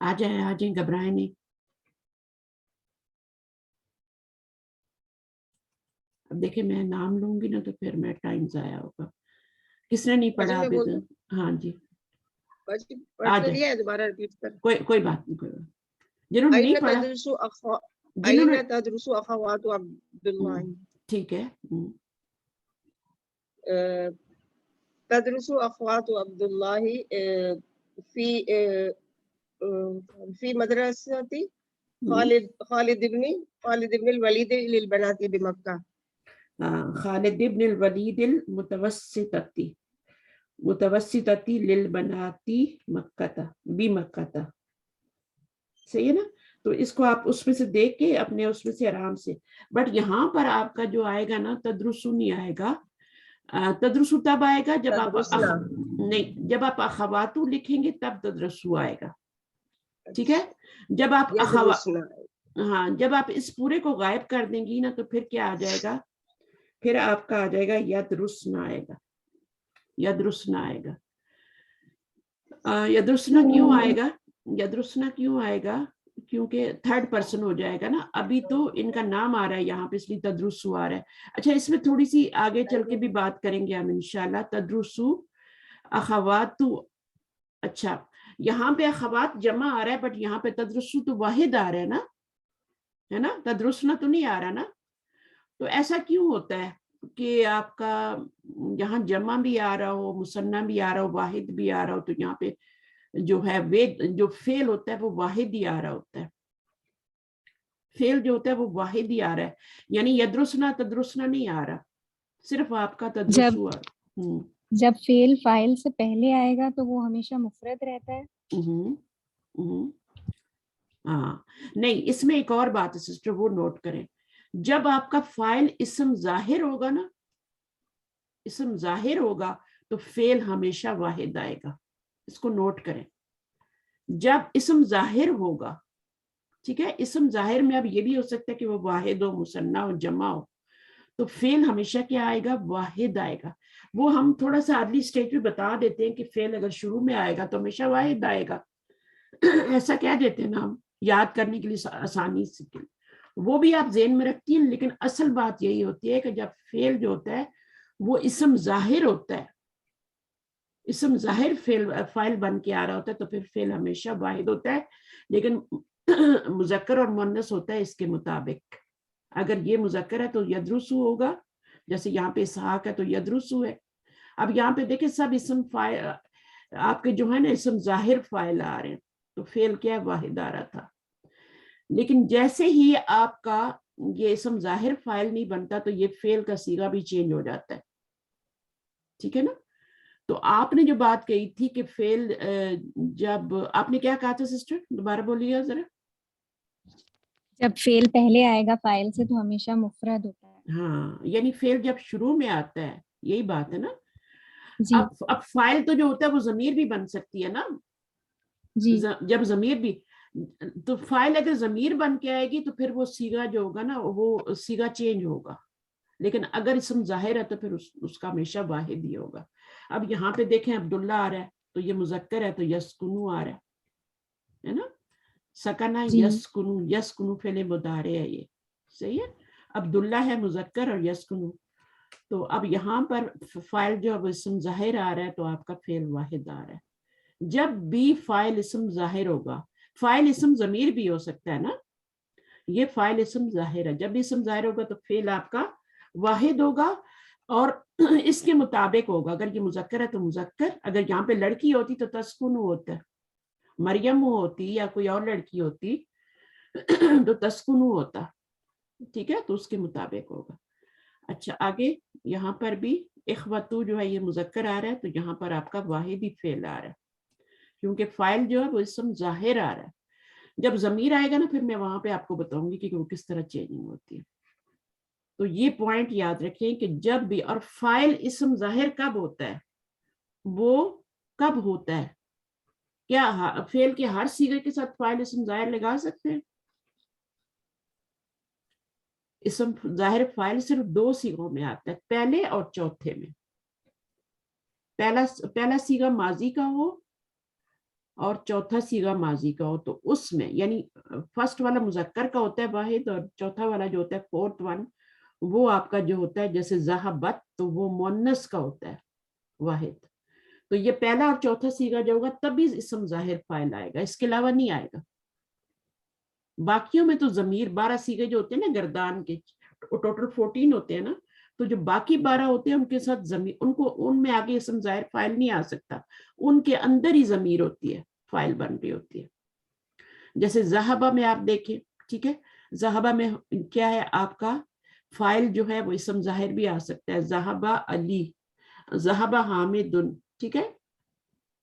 [SPEAKER 2] آ جائیں گھبرائیں نہیں. اب دیکھیں میں نام لوں گی نا تو پھر میں ٹائم ضائع ہوگا. کس نے نہیں پڑھا ابھی تک؟ ہاں جی آ جائیں,
[SPEAKER 3] دوبارہ ریپیٹ کر.
[SPEAKER 2] کوئی بات نہیں, کوئی بات. جنہوں نے نہیں پڑھا,
[SPEAKER 3] أين تدرس أخوات عبد الله؟
[SPEAKER 2] ٹھیک ہے,
[SPEAKER 3] تدرس أخوات عبد الله في في مدرسة خالد بن الوليد للبنات بمكة.
[SPEAKER 2] خالد بن الولید متوسطتی للبناتی مکہ بمکہ. صحیح ہے نا, تو اس کو آپ اس میں سے دیکھ کے اپنے اس میں سے آرام سے. بٹ یہاں پر آپ کا جو آئے گا نا, تدرسو نہیں آئے گا. تدرسو تب آئے گا جب آپ نہیں, جب آپ اخواتو لکھیں گے تب تدرسو آئے گا. ٹھیک ہے, جب آپ ہاں جب آپ اس پورے کو غائب کر دیں گی نا تو پھر کیا آ جائے گا, پھر آپ کا آ جائے گا یدرسنا آئے گا. یدرسنا آئے گا. یدرسنا کیوں آئے گا, یدرسنا کیوں آئے گا, کیونکہ تھرڈ پرسن ہو جائے گا نا. ابھی تو ان کا نام آ رہا ہے یہاں پہ, اس لیے تدرسو آ رہا ہے. اچھا اس میں تھوڑی سی آگے چل کے بھی بات کریں گے ہم انشاءاللہ. تدرسو اخواتو, اچھا یہاں پہ اخوات جمع آ رہا ہے, بٹ یہاں پہ تدرسو تو واحد آ رہا ہے نا, ہے نا, تدرسنا تو نہیں آ رہا نا. تو ایسا کیوں ہوتا ہے کہ آپ کا یہاں جمع بھی آ رہا ہو, مثنیٰ بھی آ رہا ہو, واحد بھی آ رہا ہو, تو یہاں پہ جو ہے جو فعل ہوتا ہے وہ واحد ہی آ رہا ہوتا ہے. فعل جو ہوتا ہے وہ واحد ہی آ رہا ہے, یعنی یدرسنا تدرسنا نہیں آ رہا, صرف آپ کا تدرسو آ رہا.
[SPEAKER 4] جب فعل فاعل سے پہلے آئے گا تو وہ ہمیشہ مفرد رہتا ہے.
[SPEAKER 2] ہاں نہیں, اس میں ایک اور بات ہے سسٹر, وہ نوٹ کریں. جب آپ کا فاعل اسم ظاہر ہوگا نا, اسم ظاہر ہوگا تو فعل ہمیشہ واحد آئے گا. اس کو نوٹ کریں, جب اسم ظاہر ہوگا, ٹھیک ہے, اسم ظاہر میں اب یہ بھی ہو سکتا ہے کہ وہ واحد ہو, مثنیٰ ہو, جمع ہو, تو فعل ہمیشہ کیا آئے گا, واحد آئے گا. وہ ہم تھوڑا سا ارلی سٹیج پہ بتا دیتے ہیں کہ فعل اگر شروع میں آئے گا تو ہمیشہ واحد آئے گا, ایسا کہہ دیتے ہیں نا ہم, یاد کرنے کے لیے آسانی سے. وہ بھی آپ ذہن میں رکھتی ہیں, لیکن اصل بات یہی ہوتی ہے کہ جب فعل جو ہوتا ہے وہ اسم ظاہر ہوتا ہے, اسم ظاہر فاعل بن کے آ رہا ہوتا ہے, تو پھر فعل ہمیشہ واحد ہوتا ہے. لیکن مذکر اور مؤنث ہوتا ہے اس کے مطابق. اگر یہ مذکر ہے تو یدرسو ہوگا, جیسے یہاں پہ اسحاق ہے تو یدرسو ہے. اب یہاں پہ دیکھیں سب اسم فاعل آپ کے جو ہے نا اسم ظاہر فاعل آ رہے ہیں, تو فعل کیا واحد آ رہا تھا. لیکن جیسے ہی آپ کا یہ اسم ظاہر فاعل نہیں بنتا تو یہ فعل کا صیغہ بھی چینج ہو جاتا ہے. ٹھیک ہے نا. تو آپ نے جو بات کہی تھی کہ فعل جب آپ نے کیا کہا تھا سسٹر, دوبارہ بولیے ذرا.
[SPEAKER 4] جب فعل پہلے آئے گا فاعل سے تو ہمیشہ مفرد ہوتا ہے.
[SPEAKER 2] ہاں یعنی فعل جب شروع میں آتا ہے, یہی بات ہے نا.
[SPEAKER 4] جی
[SPEAKER 2] اب فاعل تو جو ہوتا ہے وہ ضمیر بھی بن سکتی ہے نا.
[SPEAKER 4] جی
[SPEAKER 2] جب ضمیر بھی, تو فاعل اگر ضمیر بن کے آئے گی تو پھر وہ صیغہ جو ہوگا نا وہ صیغہ چینج ہوگا. لیکن اگر اسم ظاہر ہے تو پھر اس کا ہمیشہ واحد ہی ہوگا. اب یہاں پہ دیکھیں عبداللہ آ رہا ہے تو یہ مذکر ہے تو یسکنو آ رہا ہے نا. سکنا
[SPEAKER 4] جی
[SPEAKER 2] یسکنو, یسکنو فعل مضارع ہے, یہ صحیح ہے. عبداللہ ہے مذکر اور یسکنو. تو اب یہاں پر فاعل جو اب اسم ظاہر آ رہا ہے تو آپ کا فعل واحد آ رہا ہے. جب بھی فاعل اسم ظاہر ہوگا, فاعل اسم ضمیر بھی ہو سکتا ہے نا, یہ فاعل اسم ظاہر ہے. جب بھی اسم ظاہر ہوگا تو فعل آپ کا واحد ہوگا اور اس کے مطابق ہوگا. اگر یہ مذکر ہے تو مذکر, اگر یہاں پہ لڑکی ہوتی تو تسکنو ہوتا ہے, مریم ہوتی یا کوئی اور لڑکی ہوتی تو تسکنو ہوتا. ٹھیک ہے, تو اس کے مطابق ہوگا. اچھا آگے یہاں پر بھی اخوتو جو ہے یہ مذکر آ رہا ہے تو یہاں پر آپ کا واحد ہی فعل آ رہا ہے کیونکہ فاعل جو ہے وہ اسم ظاہر آ رہا ہے. جب ضمیر آئے گا نا پھر میں وہاں پہ آپ کو بتاؤں گی کہ وہ کس طرح چینجنگ ہوتی ہے. تو یہ پوائنٹ یاد رکھیں کہ جب بھی, اور فاعل اسم ظاہر کب ہوتا ہے, وہ کب ہوتا ہے, کیا فعل کے ہر صیغے کے ساتھ فاعل اسم ظاہر لگا سکتے ہیں؟ اسم ظاہر فاعل صرف 2 صیغوں میں آتا ہے, پہلے اور چوتھے میں. پہلا صیغہ ماضی کا ہو اور چوتھا صیغہ ماضی کا ہو, تو اس میں یعنی فرسٹ والا مذکر کا ہوتا ہے واحد اور چوتھا والا جو ہوتا ہے فورتھ ون وہ آپ کا جو ہوتا ہے جیسے ذہبت تو وہ مؤنث کا ہوتا ہے واحد. تو یہ پہلا اور چوتھا صیغہ جو ہوگا تبھی اسم ظاہر فاعل آئے گا, اس کے علاوہ نہیں آئے گا. باقیوں میں تو ضمیر 12 صیغے جو ہوتے ہیں نا گردان کے, ٹوٹل 14 ہوتے ہیں نا, تو جو باقی 12 ہوتے ہیں ان کے ساتھ ضمیر, ان میں آگے اسم ظاہر فاعل نہیں آ سکتا, ان کے اندر ہی ضمیر ہوتی ہے, فاعل بن رہی ہوتی ہے. جیسے ذہبہ میں آپ دیکھیں, ٹھیک ہے, ذہبہ میں کیا ہے آپ کا فاعل جو ہے وہ اسم ظاہر بھی آ سکتا ہے, ذہبہ علی, ذہبہ حامد, ٹھیک ہے,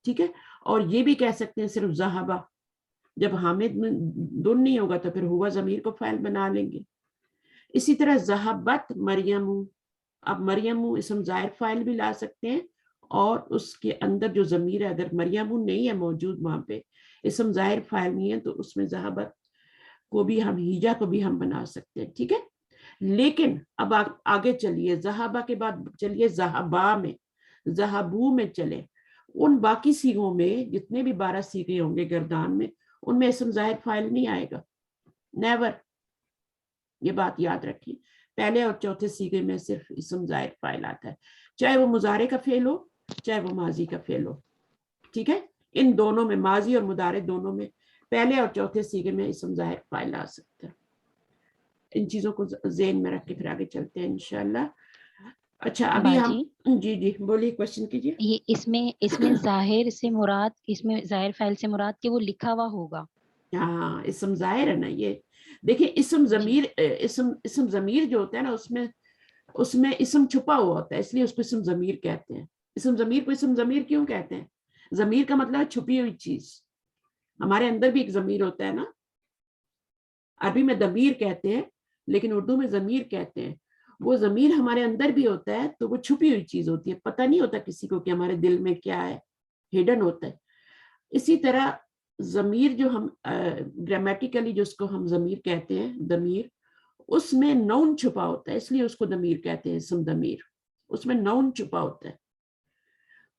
[SPEAKER 2] ٹھیک ہے. اور یہ بھی کہہ سکتے ہیں صرف ذہبہ, جب حامد میں دن نہیں ہوگا تو پھر ہوا ضمیر کو فاعل بنا لیں گے. اسی طرح ذہبت مریم, اب مریم اسم ظاہر فاعل بھی لا سکتے ہیں اور اس کے اندر جو ضمیر ہے اگر مریم نہیں ہے موجود وہاں پہ, اسم ظاہر فاعل نہیں ہے, تو اس میں ذہبت کو بھی ہم, ہیجا کو بھی ہم بنا سکتے ہیں. ٹھیک ہے. لیکن اب آگے چلیے, ذہبہ کے بعد چلیے ذہبا میں, ذہبو میں چلے. ان باقی صیغوں میں جتنے بھی 12 صیغے ہوں گے گردان میں, ان میں اسم ظاہر فاعل نہیں آئے گا, نیور. یہ بات یاد رکھیے, پہلے اور چوتھے صیغے میں صرف اسم ظاہر فاعل آتا ہے, چاہے وہ مضارع کا فعل ہو چاہے وہ ماضی کا فعل ہو. ٹھیک ہے, ان دونوں میں, ماضی اور مضارع دونوں میں, پہلے اور چوتھے صیغے میں اسم ظاہر فاعل آ سکتا ہے. ان چیزوں کو ذہن میں رکھ کے پھر آگے چلتے ہیں انشاءاللہ. اچھا ابھی ہم, جی جی بولیے, کوشچن کیجیے.
[SPEAKER 1] یہ اس میں ظاہر سے مراد, اس میں ظاہر فعل سے مراد کہ وہ لکھا ہوا ہوگا.
[SPEAKER 2] ہاں اسم ظاہر ہے نا, یہ دیکھیں اسم ضمیر, اسم ضمیر جو ہوتا ہے نا اس میں اسم چھپا ہوا ہوتا ہے, اس لیے اس کو اسم ضمیر کہتے ہیں. اسم ضمیر کو اسم ضمیر کیوں کہتے ہیں؟ ضمیر کا مطلب ہے چھپی ہوئی چیز. ہمارے اندر بھی ایک ضمیر ہوتا ہے نا, عربی میں ضمیر کہتے ہیں لیکن اردو میں ضمیر کہتے ہیں. وہ ضمیر ہمارے اندر بھی ہوتا ہے تو وہ چھپی ہوئی چیز ہوتی ہے, پتہ نہیں ہوتا کسی کو کہ ہمارے دل میں کیا ہے, ہڈن ہوتا ہے. اسی طرح ضمیر جو ہم گرامیٹیکلی جو اس کو ہم ضمیر کہتے ہیں, ضمیر, اس میں نون چھپا ہوتا ہے, اس لیے اس کو ضمیر کہتے ہیں, اسم ضمیر, اس میں نون چھپا ہوتا ہے.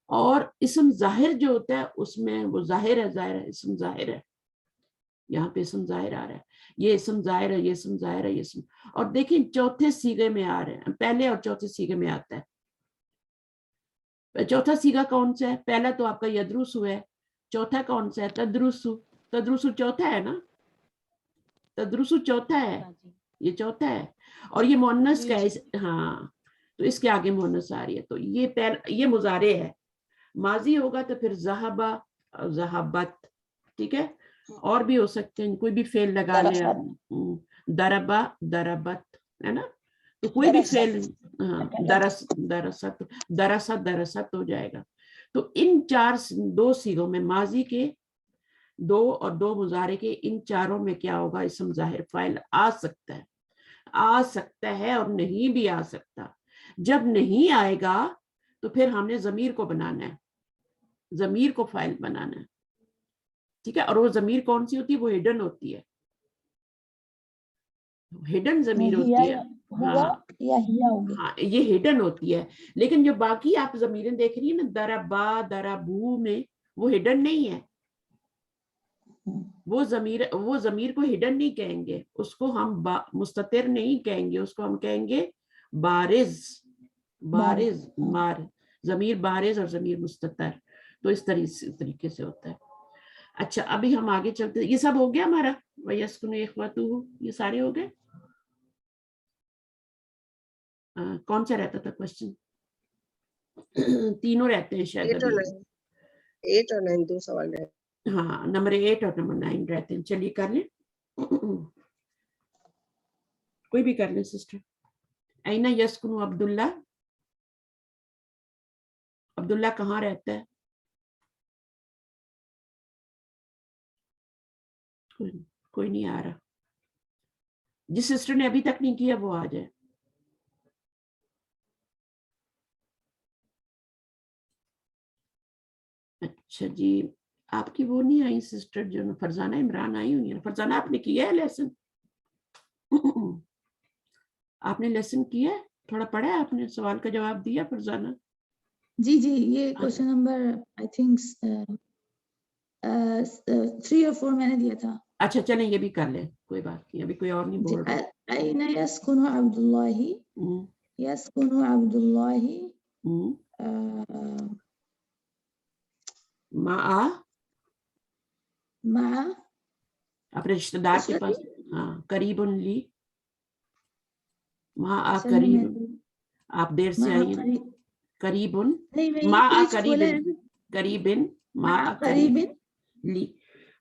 [SPEAKER 2] اور اسم ظاہر جو ہوتا ہے اس میں وہ ظاہر ہے, اسم ظاہر ہے, یہاں پہ اسم ظاہر آ رہا ہے, یہ اسم ظاہر ہے, یہ اسم ظاہر ہے, یہ اسم. اور دیکھیں چوتھے صیغے میں آ رہے ہیں, پہلے اور چوتھے صیغے میں آتا ہے. چوتھا صیغہ کون سا ہے؟ پہلا تو آپ کا یدرسو ہے, چوتھا کون سا ہے؟ تدرسو. تدرسو چوتھا ہے نا, تدرسو چوتھا ہے, یہ چوتھا ہے. اور یہ مؤنث کا ہے, ہاں, تو اس کے آگے مؤنث آ رہی ہے. تو یہ مضارع ہے, ماضی ہوگا تو پھر ذہبہ, ذہبت, ٹھیک ہے. اور بھی ہو سکتے ہیں, کوئی بھی فعل لگا لیں آپ. دربا دربت ہے نا, تو کوئی بھی فعل, درست ہو جائے گا. تو ان دو صیغوں میں, ماضی کے دو اور دو مضارع کے, ان چاروں میں کیا ہوگا, اسم ظاہر فاعل آ سکتا ہے اور نہیں بھی آ سکتا. جب نہیں آئے گا تو پھر ہم نے ضمیر کو بنانا ہے, ضمیر کو فاعل بنانا ہے, ٹھیک ہے. اور وہ ضمیر کون سی ہوتی ہے, وہ ہڈن ہوتی ہے, ہڈن ضمیر ہوتی ہے. ہاں یہ ہڈن ہوتی ہے, لیکن جو باقی آپ ضمیریں دیکھ رہی ہیں نا, دربا دربو میں, وہ ہڈن نہیں ہے. وہ ضمیر کو ہڈن نہیں کہیں گے, اس کو ہم مستتر نہیں کہیں گے, اس کو ہم کہیں گے بارز. ضمیر بارز اور ضمیر مستتر. تو اس طریقے سے ہوتا ہے. اچھا ابھی ہم آگے چلتے ہیں. یہ سب ہو گیا ہمارا, وَيَسْكُنُ إِخْوَتُهُ, یہ سارے ہو گئے. کون سا رہتا تھا کوشچن؟ تینوں رہتے ہیں شاید.
[SPEAKER 3] 8 اور 9 دو سوال رہتے.
[SPEAKER 2] ہاں نمبر 8 اور نمبر 9 رہتے ہیں. چلیے کر لیں, کوئی بھی کر لیں سسٹر. اینا یسکن عبداللہ, عبداللہ کہاں رہتا ہے؟ کوئی نہیں آ رہا. جس سسٹر نے ابھی تک نہیں کیا وہ آ جائے. اچھا جی, آپ کی وہ نہیں آئی سسٹر جو فرزانہ عمران آئی ہوئی ہیں. فرزانہ آپ نے کیا ہے لیسن؟ آپ نے لیسن کیا ہے, تھوڑا پڑھا ہے آپ نے, سوال کا جواب دیا فرزانہ؟
[SPEAKER 6] جی جی, یہ کوشچن نمبر آئی تھنک 3 اور 4 میں نے دیا تھا.
[SPEAKER 2] اچھا چلیں یہ بھی کر لیں, کوئی بات نہیں, ابھی کوئی اور نہیں بول رہا.
[SPEAKER 6] اینا یسکن عبداللہ, یسکن عبداللہ مع
[SPEAKER 2] اپنے رشتہ دار کے پاس. ہاں قریب لی, مع قریب, آپ دیر سے آئی ہیں. قریب مع قریب, قریب مع قریب لی.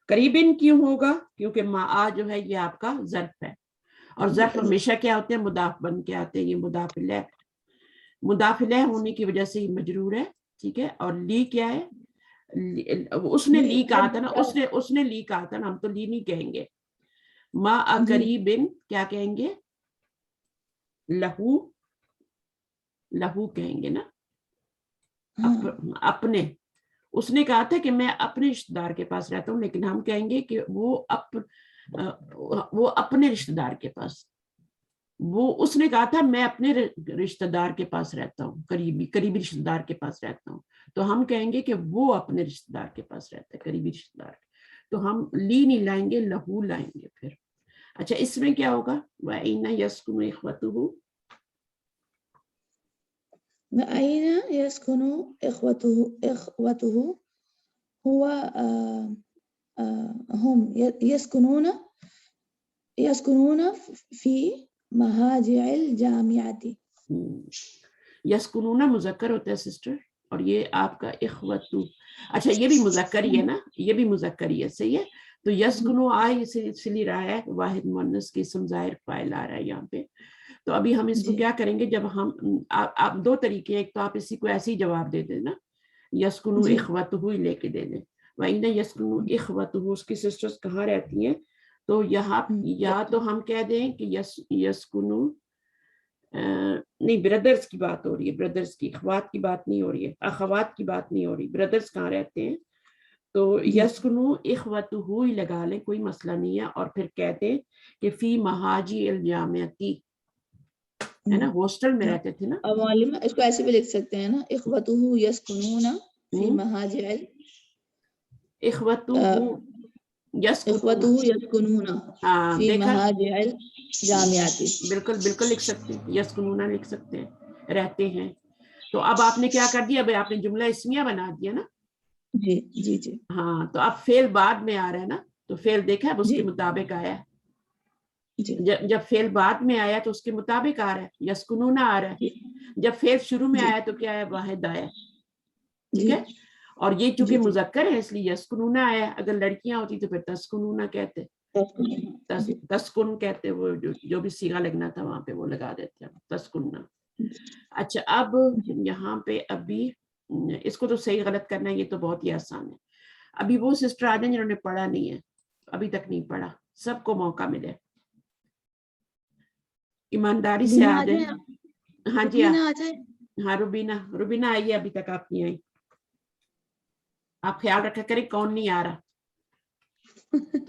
[SPEAKER 2] قریبن کیوں ہوگا؟ کیونکہ مع جو ہے یہ آپ کا ظرف ہے, اور ظرف ہمیشہ کیا ہوتے ہیں, مضاف بن کے آتے ہیں. یہ مضاف الیہ, مضاف الیہ ہونے کی وجہ سے یہ مجرور ہے, ٹھیک ہے. اور لی کیا ہے, اس نے لی کہا تھا نا, اس نے لی کہا تھا نا, ہم تو لی نہیں کہیں گے. مع قریبن کیا کہیں گے, لہو, لہو کہیں گے نا, اپنے. اس نے کہا تھا کہ میں اپنے رشتہ دار کے پاس رہتا ہوں, لیکن ہم کہیں گے کہ وہ اپنے رشتہ دار کے پاس. وہ اس نے کہا تھا میں اپنے رشتہ دار کے پاس رہتا ہوں, قریبی رشتہ دار کے پاس رہتا ہوں, تو ہم کہیں گے کہ وہ اپنے رشتہ دار کے پاس رہتا ہے, قریبی رشتہ دار. تو ہم لی نہیں لائیں گے, لہو لائیں گے پھر. اچھا اس میں کیا ہوگا, وَأَيْنَ يَسْكُنُ إِخْوَتُهُ,
[SPEAKER 6] وأين يسكن إخوته هو هم يسكنون في مهاجع الجامعة.
[SPEAKER 2] یسکنون مذکر ہوتا ہے سسٹر, اور یہ آپ کا اخوتو, اچھا یہ بھی مذکر ہی ہے نا, یہ بھی مذکر ہی ہے, صحیح ہے. تو یسکنو آئے اس لیے رہا ہے, واحد مؤنث کی اسم ظاہر فاعل آ رہا ہے یہاں پہ. تو ابھی ہم اس کو کیا کریں گے, جب ہم آپ دو طریقے, ایک تو آپ اسی کو ایسے ہی جواب دے دیں نا, یسکنو اخوتہ ہی لے کے دے دیں. وَإِنَّ یسکنو اخوتہ, اس کی سسٹرز کہاں رہتی ہیں, تو یہاں یا تو ہم کہہ دیں کہ یسکنو, نہیں بردرز کی بات ہو رہی ہے, بردرز کی, اخوات کی بات نہیں ہو رہی ہے, اخوات کی بات نہیں ہو رہی, بردرز کہاں رہتے ہیں. تو یسکنو اخوتہ ہی لگا لیں, کوئی مسئلہ نہیں ہے. اور پھر کہتے ہیں کہ فی مہاجی الجامعتی, ہے نا, ہاسٹل میں رہتے تھے نا.
[SPEAKER 6] اب معلوم اس کو ایسے بھی لکھ سکتے ہیں نا, اخوتہ یسکنون فی مہاجع,
[SPEAKER 2] اخوتہ
[SPEAKER 6] یسکنون فی مہاجع الجامعات.
[SPEAKER 2] بالکل بالکل لکھ سکتے ہیں, یسکنون لکھ سکتے ہیں, رہتے ہیں. تو اب آپ نے کیا کر دیا, اب آپ نے جملہ اسمیہ بنا دیا نا.
[SPEAKER 6] جی جی جی,
[SPEAKER 2] ہاں, تو اب فعل بعد میں آ رہا ہے نا, تو فعل دیکھا اب اس کے مطابق آیا ہے. جب فعل بعد میں آیا تو اس کے مطابق آ رہا ہے, یسکنون آ رہا ہے. جب فعل شروع میں آیا تو کیا ہے, واحد آیا, ٹھیک ہے. اور یہ چونکہ
[SPEAKER 6] جی جی
[SPEAKER 2] مذکر ہے اس لیے یسکنونا ہے، اگر لڑکیاں ہوتی تو پھر تسکنونا کہتے،
[SPEAKER 6] جی
[SPEAKER 2] تسکن کہتے، وہ جو بھی صیغہ لگنا تھا وہاں پہ وہ لگا دیتے ہیں تسکننا. اچھا اب یہاں پہ ابھی اس کو تو صحیح غلط کرنا ہے، یہ تو بہت ہی آسان ہے. ابھی وہ سسٹر آ جائیں جنہوں نے پڑھا نہیں ہے، ابھی تک نہیں پڑھا، سب کو موقع ملے، ایمانداری سے
[SPEAKER 6] لینا
[SPEAKER 2] آ
[SPEAKER 6] آ
[SPEAKER 2] جائیں.
[SPEAKER 6] جائے
[SPEAKER 2] ہاں جی
[SPEAKER 6] روبینہ آ جائے.
[SPEAKER 2] ہاں روبینہ آئیے، ابھی تک آپ نہیں آئی. آپ خیال رکھا کریں کون نہیں آ رہا.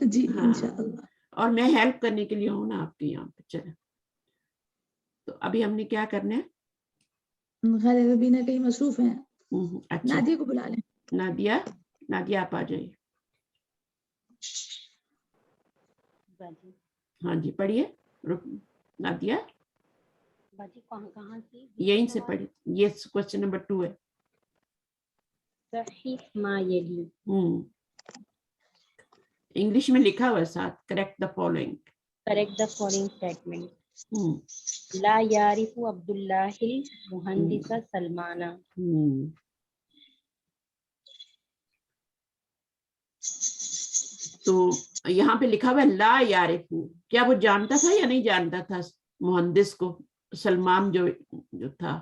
[SPEAKER 6] جی
[SPEAKER 2] ہاں
[SPEAKER 6] انشاءاللہ.
[SPEAKER 2] اور میں ہیلپ کرنے کے لیے ہوں نا آپ کے یہاں پہ. چلیں تو ابھی ہم نے کیا کرنا ہے؟
[SPEAKER 6] خیر روبینہ کہیں مصروف ہیں،
[SPEAKER 2] اچھا
[SPEAKER 6] نادیہ کو بلا لیں.
[SPEAKER 2] نادیہ آپ آ جائیے.
[SPEAKER 1] باجی
[SPEAKER 2] ہاں جی پڑھیے نادیہ،
[SPEAKER 1] باجی کہاں سے
[SPEAKER 2] یہیں سے پڑھی. یہ کوشچن نمبر 2 ہے.
[SPEAKER 1] صحیح ما یلی.
[SPEAKER 2] انگلش میں لکھا ہوا ہے ساتھ، correct the following.
[SPEAKER 1] Correct the following statement. لا یعرف عبداللہ المہندس سلمانہ.
[SPEAKER 2] تو یہاں پہ لکھا ہوا ہے لا یعرف، کیا وہ جانتا تھا یا نہیں جانتا تھا مہندس کو؟ سلمان جو تھا،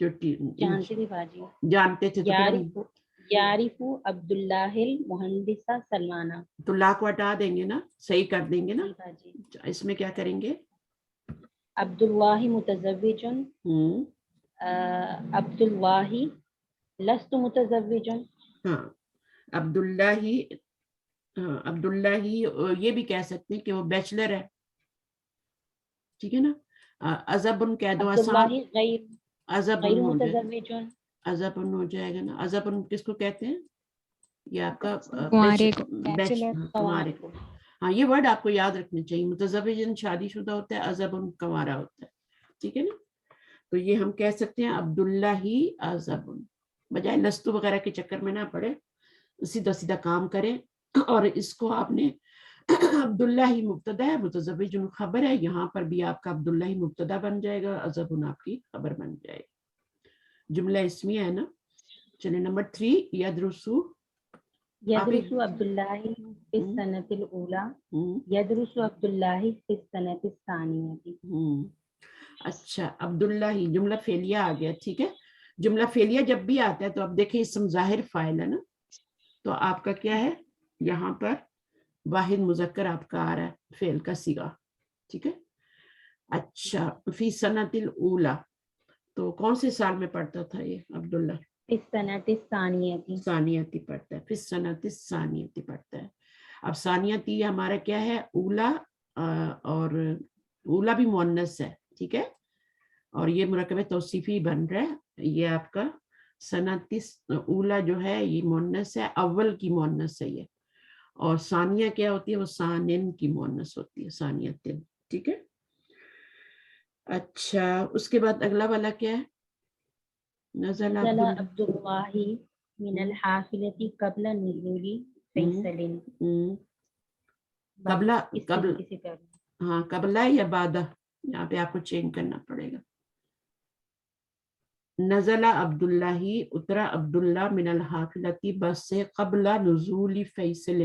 [SPEAKER 2] جو
[SPEAKER 1] جانتے تھے باجی.
[SPEAKER 2] جانتے تھے، تو پھر ہم
[SPEAKER 1] یعرف عبداللہ المہندس سلمانہ.
[SPEAKER 2] تو لا کو ہٹا دیں گے نا، صحیح کر دیں گے نا.
[SPEAKER 1] جی باجی.
[SPEAKER 2] اس میں کیا کریں گے؟
[SPEAKER 1] عبداللہ متزوج. عبداللہ لست متزوج.
[SPEAKER 2] ہاں عبداللہ ہی یہ بھی کہہ سکتے ہیں کہ وہ بیچلر ہے، ٹھیک ہے نا. ازبن کہہ دو،
[SPEAKER 1] عبداللہ
[SPEAKER 2] آسان.
[SPEAKER 1] غیر
[SPEAKER 2] ازبن ہو جائے،
[SPEAKER 1] متزوج.
[SPEAKER 2] ازبن ہو جائے گا نا. ازبن کس کو کہتے ہیں؟ یہ آپ کا
[SPEAKER 4] کنوارے کو، بیچلر.
[SPEAKER 2] کنوارے کو. ہاں یہ ورڈ آپ کو یاد رکھنا چاہیے. متزوجن شادی شدہ ہوتا ہے، ازبن کنوارا ہوتا ہے، ٹھیک ہے نا. تو یہ ہم کہہ سکتے ہیں عبداللہ ہی ازبن، بجائے لستو وغیرہ کے چکر میں نہ پڑے، سیدھا سیدھا کام کریں. اور اس کو آپ نے عبداللہ ہی مبتدا ہے، متزوج خبر ہے، یہاں پر بھی آپ کا عبداللہ ہی مبتدا بن جائے گا، ازبن آپ کی خبر بن جائے گا. جملہ اسمیہ ہے نا. چلیں نمبر 3 یدرسو.
[SPEAKER 1] یدرس عبداللہ فی السنۃ الاولی. یدرس عبداللہ فی السنۃ الثانیہ.
[SPEAKER 2] اچھا عبداللہ ہی جملہ فعلیہ آ گیا، ٹھیک ہے. جملہ فعلیہ جب بھی آتا ہے تو اب دیکھیں اسم ظاہر فاعل ہے نا، تو آپ کا کیا ہے یہاں پر؟ واحد مذکر آپ کا آ رہا ہے، فعل کا صیغہ، ٹھیک ہے. اچھا فی سنۃ الاولی، تو کون سے سال میں پڑھتا تھا یہ عبداللہ؟
[SPEAKER 1] فی السنۃ الثانیہ.
[SPEAKER 2] ثانیتی پڑھتا ہے، فی السنۃ الثانیتی پڑھتا ہے. اب ثانیتی ہمارا کیا ہے؟ اولا، اور اولا بھی مؤنث ہے، ٹھیک ہے. اور یہ مرکب توصیفی بن رہا ہے. یہ آپ کا سنۃ اولا جو ہے یہ مؤنث ہے، اول کی مؤنث ہے یہ. اور ثانیہ کیا ہوتی ہے؟ وہ ثانن کی مؤنث ہوتی ہے، ثانیتن، ٹھیک ہے. اچھا اس کے بعد اگلا والا کیا ہے؟ نزل
[SPEAKER 1] عبداللہ من الحافلۃ قبل نزول فیصل.
[SPEAKER 2] قبل ہاں قبلہ یا بعدہ؟ یہاں پہ آپ کو چینج کرنا پڑے گا. نزل عبداللہ، اترا عبداللہ من الحافلۃ بس سے قبل نزول فیصل،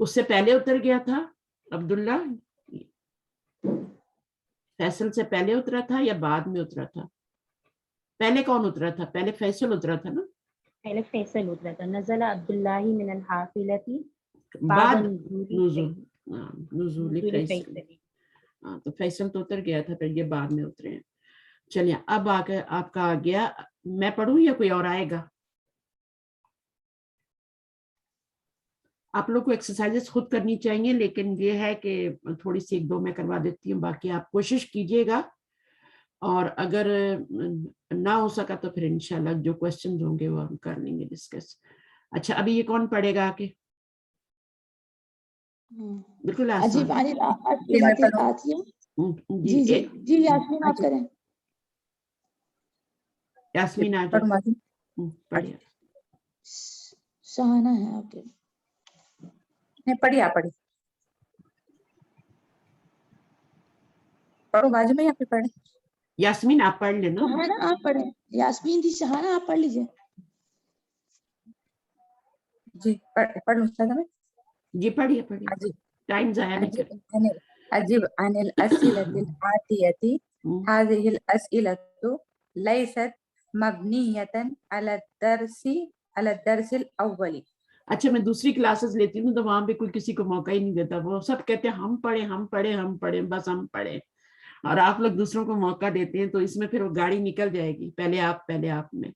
[SPEAKER 2] اس سے پہلے اتر گیا تھا عبداللہ؟ فیصل سے پہلے اترا تھا یا بعد میں اترا تھا؟ پہلے کون اترا تھا؟ پہلے فیصل اترا تھا نا.
[SPEAKER 1] پہلے فیصل اترا تھا. نزل عبداللہ من الحافلۃ
[SPEAKER 2] بعد
[SPEAKER 1] نزول
[SPEAKER 2] نزول فیصل. ہاں تو فیصل تو اتر گیا تھا، پھر یہ بعد میں اترے ہیں. چلیے اب آگے آپ کا آ گیا. میں پڑھوں یا کوئی اور آئے گا؟ آپ لوگ کو ایکسرسائزز خود کرنی چاہیے، لیکن یہ ہے کہ تھوڑی سی 1-2 میں کروا دیتی ہوں، باقی آپ کوشش کیجیے گا. اور اگر نہ ہو سکا تو پھر انشاءاللہ جو کوشچنز ہوں گے وہ ہم کر لیں گے ڈسکس. اچھا ابھی یہ کون پڑھے گا آگے؟ بالکل
[SPEAKER 6] عجیب
[SPEAKER 2] آسان.
[SPEAKER 6] آپ کی باتیں آتی ہیں. جی جی جی یاسمین آپ کریں.
[SPEAKER 2] یاسمین آ جاؤ پڑھیے.
[SPEAKER 6] شہانہ ہے آپ کے.
[SPEAKER 5] پڑھی آپ پڑھی پڑھو بازو میں، یا پھر پڑھیں؟
[SPEAKER 2] یاسمین آپ پڑھ لینا.
[SPEAKER 6] شہانہ آپ پڑھیں. یاسمین دی شہانہ آپ پڑھ لیجیے.
[SPEAKER 5] جی پڑھ لوں استاذہ میں.
[SPEAKER 2] جی پڑھیے پڑھیے,
[SPEAKER 5] عجیب
[SPEAKER 2] ٹائم ضائع نہیں کریں.
[SPEAKER 5] عجیب عن الأسئلة الآتية هذه الأسئلة ليست مبنية على الدرس الأول.
[SPEAKER 2] اچھا میں دوسری کلاسز لیتی ہوں تو وہاں پہ کوئی کسی کو موقع ہی نہیں دیتا, وہ سب کہتے ہیں ہم پڑھیں ہم پڑھیں ہم پڑھیں, بس ہم پڑھیں, اور آپ لوگ دوسروں کو موقع دیتے ہیں, تو اس میں پھر وہ گاڑی نکل جائے گی, پہلے آپ میں.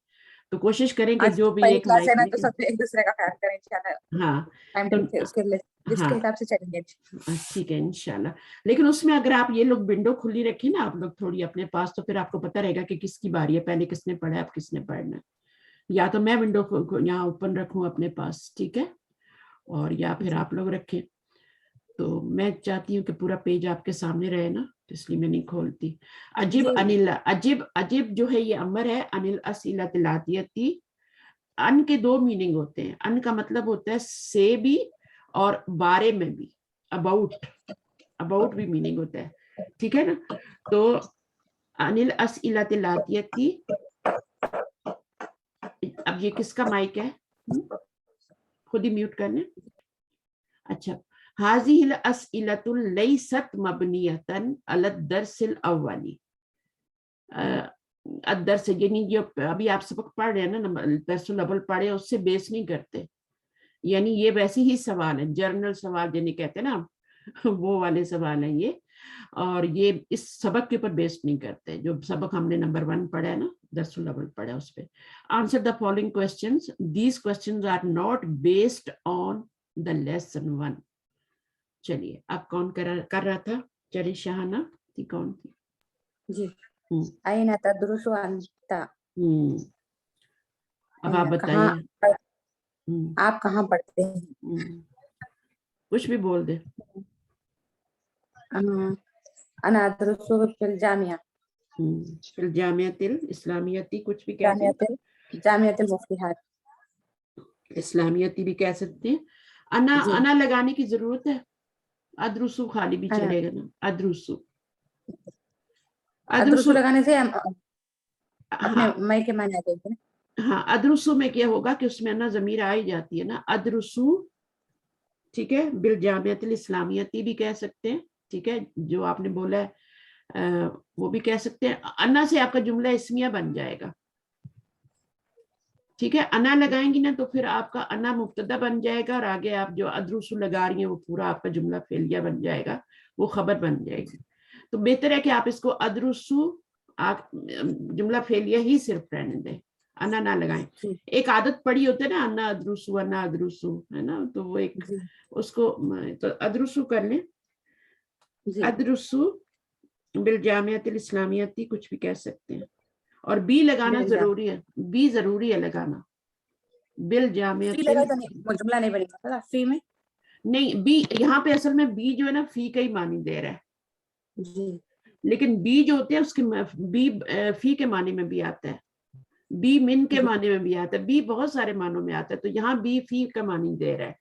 [SPEAKER 2] تو کوشش کریں کہ
[SPEAKER 5] آج
[SPEAKER 2] جو بھی
[SPEAKER 5] پہلی
[SPEAKER 2] ایک
[SPEAKER 5] کلاس ہے نا
[SPEAKER 2] مائک
[SPEAKER 5] تو سب ایک دوسرے کا خیال کریں انشاءاللہ.
[SPEAKER 2] ہاں
[SPEAKER 5] ٹائم
[SPEAKER 2] تو
[SPEAKER 5] اس کے لسٹ کے حساب سے چلیں گے.
[SPEAKER 2] ٹھیک ہے انشاءاللہ. لیکن اس میں اگر آپ یہ لوگ ونڈو کھلی رکھیں نا آپ لوگ تھوڑی اپنے پاس, تو پھر آپ کو پتہ رہے گا کہ کس کی باری ہے, پہلے کس نے پڑھا ہے, اب کس نے پڑھنا ہے. یا تو میں ونڈو یہاں اوپن رکھوں اپنے پاس, ٹھیک ہے, اور یا پھر آپ لوگ رکھیں. تو میں چاہتی ہوں کہ پورا پیج آپ کے سامنے رہے نا, اس لیے میں نہیں کھولتی. عجیب انل, عجیب جو ہے یہ امر ہے, انل اسئلۃ الآتیۃ. ان کے دو میننگ ہوتے ہیں. ان کا مطلب ہوتا ہے سے بھی اور بارے میں بھی, اباؤٹ بھی میننگ ہوتا ہے, ٹھیک ہے نا. تو انل اسئلۃ الآتیۃ, اب یہ کس کا مائک ہے, خود ہی میوٹ کرنے. اچھا, هذه الأسئلة ليست مبنية على الدرس الأول. الدرس یعنی جو ابھی آپ سبق پڑھ رہے ہیں نا, درس الاول پڑھے, اس سے بیس نہیں کرتے. یعنی یہ ویسے ہی سوال ہے, جرنل سوال جنہیں کہتے ہیں نا, وہ والے سوال ہیں یہ, اور یہ اس سبق کے اوپر بیس نہیں کرتے. جو سبق ہم نے نمبر 1 پڑھا ہے نا, درس الاول پڑھا, اس پہ answer the following questions. These questions are not based on the lesson 1. چلیے اب کون کر رہا تھا, چلیے شاہانہ تھی, کون تھی؟
[SPEAKER 5] جی. أين تدرس أنت؟
[SPEAKER 2] اب آپ بتائیے
[SPEAKER 5] آپ کہاں پڑھتے ہیں؟
[SPEAKER 2] کچھ بھی بول دے.
[SPEAKER 5] أنا أدرس في الجامعة.
[SPEAKER 2] في الجامعة الإسلامية, کچھ بھی کہتے ہیں,
[SPEAKER 5] جامعة المفتيحات.
[SPEAKER 2] اسلامیتی بھی کہہ سکتے ہیں. انا لگانے کی ضرورت ہے, ادرسو خالی بھی چلے گا نا. ادرسو
[SPEAKER 5] لگانے سے اپنے مائی کے معنی آتے ہیں.
[SPEAKER 2] ہاں, ادرسو میں کیا ہوگا کہ اس میں نا ضمیر آ ہی جاتی ہے نا, ادرسو, ٹھیک ہے. بالجامعۃ الاسلامیتی بھی کہہ سکتے ہیں, ٹھیک ہے, جو آپ نے بولا ہے وہ بھی کہہ سکتے ہیں. انا سے آپ کا جملہ اسمیہ بن جائے گا, ٹھیک ہے. انا لگائیں گی نا تو پھر آپ کا انا مبتدا بن جائے گا, اور آگے آپ جو ادرسو لگا رہی ہیں وہ پورا آپ کا جملہ فعلیہ بن جائے گا, وہ خبر بن جائے گی. تو بہتر ہے کہ آپ اس کو ادرسو آپ جملہ فعلیہ ہی صرف رہنے دیں, انا نہ لگائیں. ایک عادت پڑی ہوتی ہے نا, انا ادرسو ہے نا, تو وہ ایک اس کو تو ادرسو کر لیں. ادرسو بالجامعۃ الاسلامیتی کچھ بھی کہہ سکتے ہیں, اور بی لگانا ضروری ہے, بی ضروری ہے لگانا. بالجامعۃ
[SPEAKER 5] جملہ نہیں بنے گا فی میں,
[SPEAKER 2] نہیں, بی یہاں پہ اصل میں بی جو ہے نا فی کا ہی معنی دے رہا ہے, لیکن بی جو ہوتے ہیں اس کے بی فی کے معنی میں بھی آتا ہے, بی من کے معنی میں بھی آتا ہے, بی بہت سارے معنوں میں آتا ہے. تو یہاں بی فی کا معنی دے رہا ہے,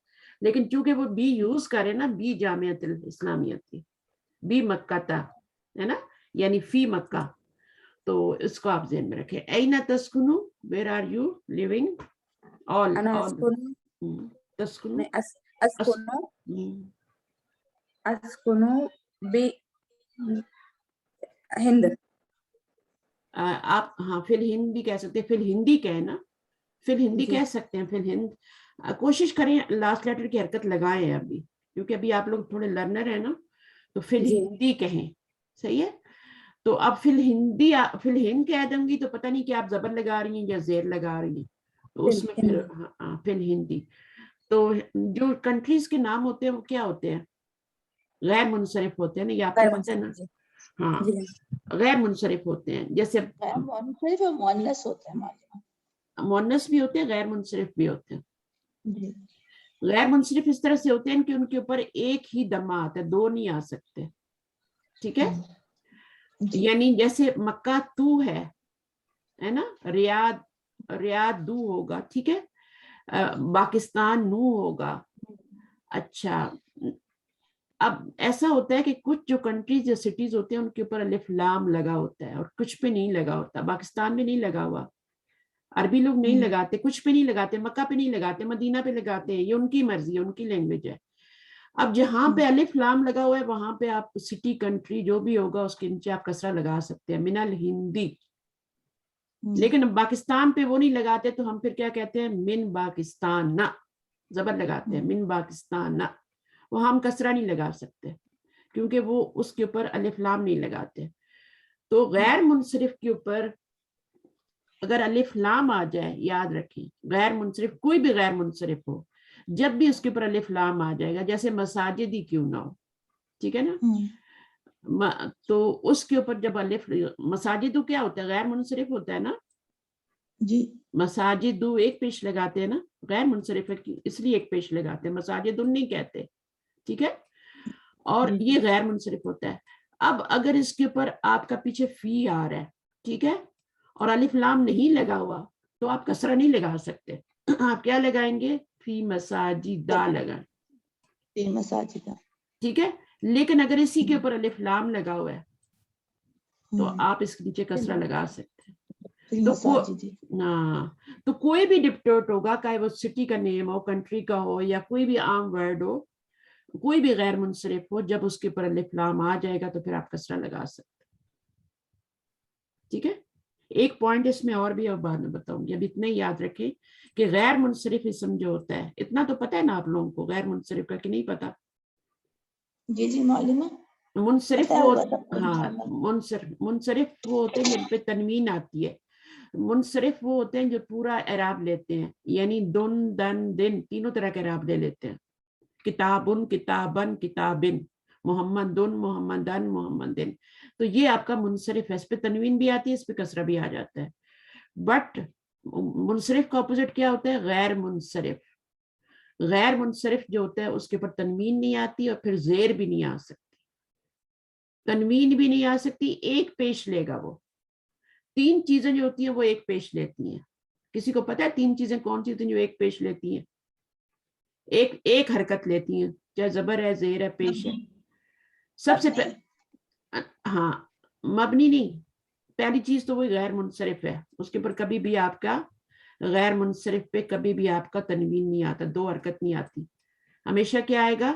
[SPEAKER 2] لیکن چونکہ وہ بی یوز کرے نا, بی جامعۃ الاسلامیہ تھی, بی مکہ تھا, ہے نا, یعنی فی مکہ. تو اس کو آپ ذہن میں رکھیں. این تسکنو, ویئر آر یو لیونگ؟ تسکنو,
[SPEAKER 5] اسکنو بی ہند.
[SPEAKER 2] آپ ہاں فی الہند بھی کہہ سکتے ہیں, فی الہندی کہیں نا, فی الہندی کہہ سکتے ہیں, فی الہند. کوشش کریں لاسٹ لیٹر کی حرکت لگائیں ابھی, کیونکہ ابھی آپ لوگ تھوڑے لرنر ہیں نا, تو فی الہندی کہیں, صحیح ہے. تو اب فی الہند کہہ دوں گی تو پتہ نہیں کہ آپ زبر لگا رہی ہیں یا زیر لگا رہی ہیں, تو اس میں پھر فی الہندی. تو جو کنٹریز کے نام ہوتے ہیں وہ کیا ہوتے ہیں, غیر منصرف ہوتے ہیں نا, یہ آپ کو پتہ ہے نا. ہاں, غیر منصرف ہوتے ہیں, جیسے
[SPEAKER 6] مؤنث ہوتے ہیں,
[SPEAKER 2] مؤنث بھی ہوتے ہیں, غیر منصرف بھی ہوتے ہیں. غیر منصرف اس طرح سے ہوتے ہیں کہ ان کے اوپر ایک ہی دمہ آتا ہے, دو نہیں آ سکتے, ٹھیک ہے. یعنی جیسے مکہ تو ہے نا, ریاض دو ہوگا, ٹھیک ہے, پاکستان نو ہوگا. اچھا, اب ایسا ہوتا ہے کہ کچھ جو کنٹریز یا سٹیز ہوتے ہیں ان کے اوپر الف لام لگا ہوتا ہے, اور کچھ پہ نہیں لگا ہوتا. پاکستان میں نہیں لگا ہوا, عربی لوگ نہیں لگاتے، کچھ پہ نہیں لگاتے، مکہ پہ نہیں لگاتے، مدینہ پہ لگاتے ہیں، یہ ان کی مرضی ہے، ان کی لینگویج ہے. اب جہاں پہ الف لام لگا ہوا ہے وہاں پہ آپ سٹی کنٹری جو بھی ہوگا اس کے نیچے آپ کسرہ لگا سکتے ہیں، من الہندی. لیکن پاکستان پہ وہ نہیں لگاتے تو ہم پھر کیا کہتے ہیں؟ من پاکستان نہ زبر لگاتے ہیں، من پاکستان نہ. وہ ہم کسرہ نہیں لگا سکتے کیونکہ وہ اس کے اوپر الف لام نہیں لگاتے. تو غیر منصرف کے اوپر اگر الف لام آ جائے، یاد رکھیں غیر منصرف کوئی بھی غیر منصرف ہو، جب بھی اس کے اوپر الف لام آ جائے گا، جیسے مساجد ہی کیوں نہ ہو، ٹھیک ہے نا، تو اس کے اوپر جب الف، مساجد کیا ہوتا ہے؟ غیر منصرف ہوتا ہے نا
[SPEAKER 6] جی.
[SPEAKER 2] مساجد ایک پیش لگاتے ہیں نا، غیر منصرف اس لیے ایک پیش لگاتے ہیں، مساجد نہیں کہتے، ٹھیک ہے. اور یہ غیر منصرف ہوتا ہے. اب اگر اس کے اوپر آپ کا پیچھے فی آ رہا ہے، ٹھیک ہے، اور الف لام نہیں لگا ہوا تو آپ کسرہ نہیں لگا سکتے. آپ کیا لگائیں گے؟ فی مساجدہ لگائیں،
[SPEAKER 6] فی مساجدہ،
[SPEAKER 2] ٹھیک ہے. لیکن اگر اسی کے اوپر الف لام لگا ہوا ہے تو آپ اس کے نیچے کسرہ لگا سکتے ہیں. تو کوئی بھی ڈپٹوٹ ہوگا، چاہے وہ سٹی کا نیم ہو، کنٹری کا ہو، یا کوئی بھی عام ورڈ ہو، کوئی بھی غیر منصرف ہو، جب اس کے اوپر الف لام آ جائے گا تو پھر آپ کسرہ لگا سکتے ہیں. ٹھیک ہے. ایک پوائنٹ اس میں اور بھی اب بعد میں بتاؤں گی، اب اتنے یاد رکھیں کہ غیر منصرف اسم جو ہوتا ہے، اتنا تو پتہ ہے نا آپ لوگوں کو غیر منصرف کا کہ نہیں پتا؟
[SPEAKER 6] جی جی معلوم ہے.
[SPEAKER 2] منصرف وہ، ہاں منصرف وہ ہوتے ہیں جن پہ تنوین آتی ہے. منصرف وہ ہوتے ہیں جو پورا اعراب لیتے ہیں، یعنی دن دن دن تینوں طرح کے اعراب لے لیتے ہیں. کتابن کتابن کتابن، محمدن محمدن محمدن. تو یہ آپ کا منصرف ہے، اس پہ تنوین بھی آتی ہے، اس پہ کسرہ بھی آ جاتا ہے. بٹ منصرف کا اپوزٹ کیا ہوتا ہے؟ غیر منصرف. غیر منصرف جو ہوتا ہے اس کے اوپر تنوین نہیں آتی اور پھر زیر بھی نہیں آ سکتی، تنوین بھی نہیں آ سکتی، ایک پیش لے گا. وہ تین چیزیں جو ہوتی ہیں وہ ایک پیش لیتی ہیں. کسی کو پتہ ہے تین چیزیں کون سی ہوتی ہیں جو ایک پیش لیتی ہیں؟ ایک حرکت لیتی ہیں، چاہے زبر ہے، زیر ہے، پیش ہے. سب سے ہاں مبنی نہیں، پہلی چیز تو وہ غیر منصرف ہے، اس کے اوپر کبھی بھی آپ کا غیر منصرف پہ کبھی بھی آپ کا تنوین نہیں آتا، دو حرکت نہیں آتی. ہمیشہ کیا آئے گا؟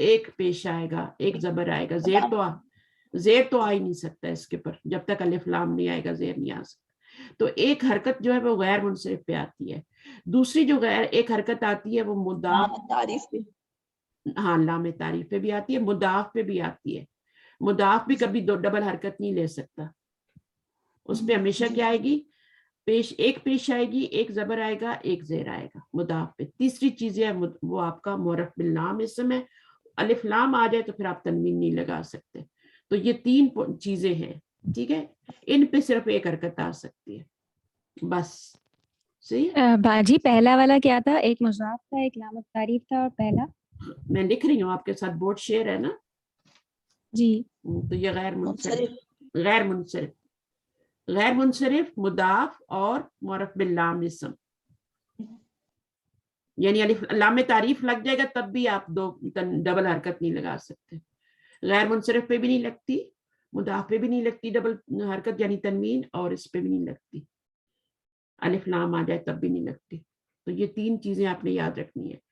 [SPEAKER 2] ایک پیش آئے گا، ایک زبر آئے گا. زیر تو آ ہی نہیں سکتا اس کے اوپر، جب تک الف لام نہیں آئے گا زیر نہیں آ سکتا. تو ایک حرکت جو ہے وہ غیر منصرف پہ آتی ہے. دوسری جو ایک حرکت آتی ہے وہ مضاف،
[SPEAKER 6] تعریف پہ،
[SPEAKER 2] ہاں لام تعریف پہ بھی آتی ہے، مضاف پہ بھی آتی ہے. مضاف بھی کبھی ڈبل حرکت نہیں لے سکتا، اس پہ ہمیشہ کیا آئے گی؟ ایک پیش آئے گی، ایک زبر آئے گا، ایک زیر آئے گا مضاف پہ. تیسری چیز ہے وہ آپ کا معرف باللام اسم ہے، الف لام آ جائے تو پھر آپ تنوین نہیں لگا سکتے. تو یہ تین چیزیں ہیں، ٹھیک ہے. ان پہ صرف ایک حرکت آ سکتی ہے بس. صحیح ہے.
[SPEAKER 4] باجی پہلا والا کیا تھا؟ ایک مضاف تھا، ایک لام تعریف تھا، اور پہلا
[SPEAKER 2] میں لکھ رہی ہوں آپ کے ساتھ، بورڈ شیئر ہے نا
[SPEAKER 4] جی.
[SPEAKER 2] تو یہ غیر منصرف، غیر منصرف، غیر منصرف، مضاف اور معرف باللام اسم. یعنی لام تعریف لگ جائے گا تب بھی آپ دو ڈبل حرکت نہیں لگا سکتے. غیر منصرف پہ بھی نہیں لگتی، مضاف پہ بھی نہیں لگتی ڈبل حرکت یعنی تنوین، اور اس پہ بھی نہیں لگتی، الف لام آ جائے تب بھی نہیں لگتی. تو یہ تین چیزیں آپ نے یاد رکھنی ہے.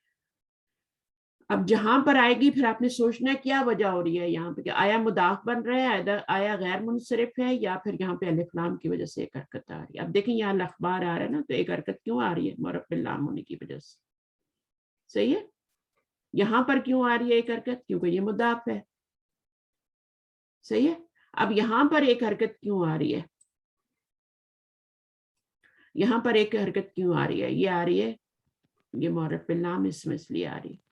[SPEAKER 2] اب جہاں پر آئے گی پھر آپ نے سوچنا ہے کیا وجہ ہو رہی ہے یہاں پہ، کہ آیا مضاف بن رہا ہے، آیا غیر منصرف ہے، یا پھر یہاں پہ الف لام کی وجہ سے ایک حرکت آ رہی ہے. اب دیکھیں یہاں الاخبار آ رہا ہے نا، تو ایک حرکت کیوں آ رہی ہے؟ معرف باللام ہونے کی وجہ سے. صحیح ہے. یہاں پر کیوں آ رہی ہے ایک حرکت؟ کیونکہ یہ مضاف ہے. صحیح ہے. اب یہاں پر ایک حرکت کیوں آ رہی ہے؟ یہاں پر ایک حرکت کیوں آ رہی ہے؟ یہ آ رہی ہے، یہ معرف باللام اس میں اس لیے آ رہی ہے.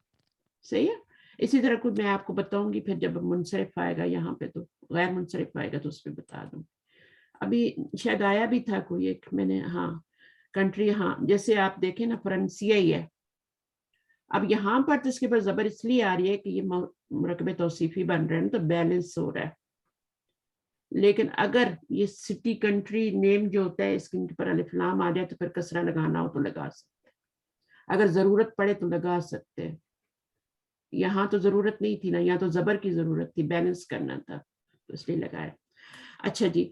[SPEAKER 2] صحیح ہے. اسی طرح کچھ میں آپ کو بتاؤں گی پھر جب منصرف آئے گا یہاں پہ، تو غیر منصرف آئے گا تو اس پہ بتا دوں. ابھی شاید آیا بھی تھا کوئی ایک، میں نے، ہاں کنٹری، ہاں جیسے آپ دیکھیں نا فرانسیہ ہی ہے. اب یہاں پر تو اس کے پر زبر اس لیے آ رہی ہے کہ یہ مرکب توصیفی بن رہے ہیں تو بیلنس ہو رہا ہے. لیکن اگر یہ سٹی کنٹری نیم جو ہوتا ہے اس کے پر الف لام آ جائے تو پھر کسرہ لگانا ہو تو لگا سکتے، اگر ضرورت پڑے تو لگا سکتے. یہاں تو ضرورت نہیں تھی نا، یہاں تو زبر کی ضرورت تھی، بیلنس کرنا تھا، تو اس لیے لگایا. اچھا جی،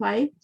[SPEAKER 2] 5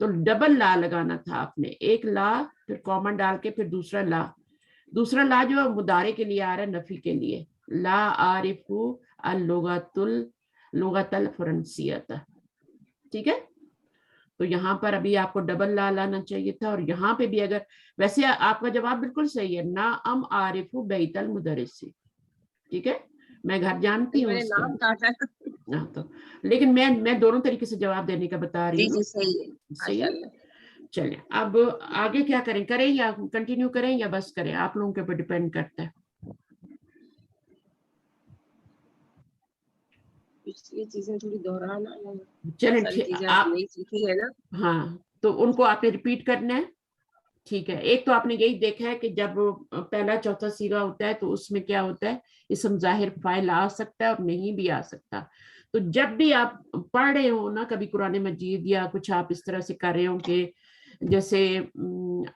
[SPEAKER 2] تو ڈبل لا لگانا تھا آپ نے, ایک لا پھر کامن ڈال کے پھر دوسرا لا جو ہے مدارے کے لیے آ رہا ہے, نفی کے لیے, لا عارف اللغت الفرنسیت. ٹھیک ہے, تو یہاں پر ابھی آپ کو ڈبل لا لانا چاہیے تھا, اور یہاں پہ بھی اگر ویسے آپ کا جواب بالکل صحیح ہے, نا ام عارف بیت المدرسی. ٹھیک ہے, میں گھر جانتی ہوں
[SPEAKER 3] میں نے
[SPEAKER 2] اس
[SPEAKER 3] نام کاٹا.
[SPEAKER 2] تو لیکن میں دونوں طریقے سے جواب دینے کا بتا رہی
[SPEAKER 3] جی
[SPEAKER 2] ہوں.
[SPEAKER 3] جی صحیح ہے,
[SPEAKER 2] صحیح ہے.
[SPEAKER 3] ماشاءاللہ.
[SPEAKER 2] چلیں اب آگے کیا کریں یا کنٹینیو کریں یا بس کریں, آپ لوگوں کے اوپر ڈیپینڈ کرتا ہے.
[SPEAKER 3] یہ چیزیں تھوڑی دہرانا,
[SPEAKER 2] چلیں
[SPEAKER 3] ساری چیزیں آپ
[SPEAKER 2] آپ
[SPEAKER 3] نہیں سیکھی ہے نا.
[SPEAKER 2] ہاں, تو ان کو آپ نے ریپیٹ کرنا ہے. ٹھیک ہے, ایک تو آپ نے یہی دیکھا ہے کہ جب پہلا چوتھا صیغہ ہوتا ہے تو اس میں کیا ہوتا ہے, اسم ظاہر فاعل آ سکتا ہے اور نہیں بھی آ سکتا. تو جب بھی آپ پڑھ رہے ہو نا کبھی قرآن مجید یا کچھ آپ اس طرح سے کر رہے ہو کہ جیسے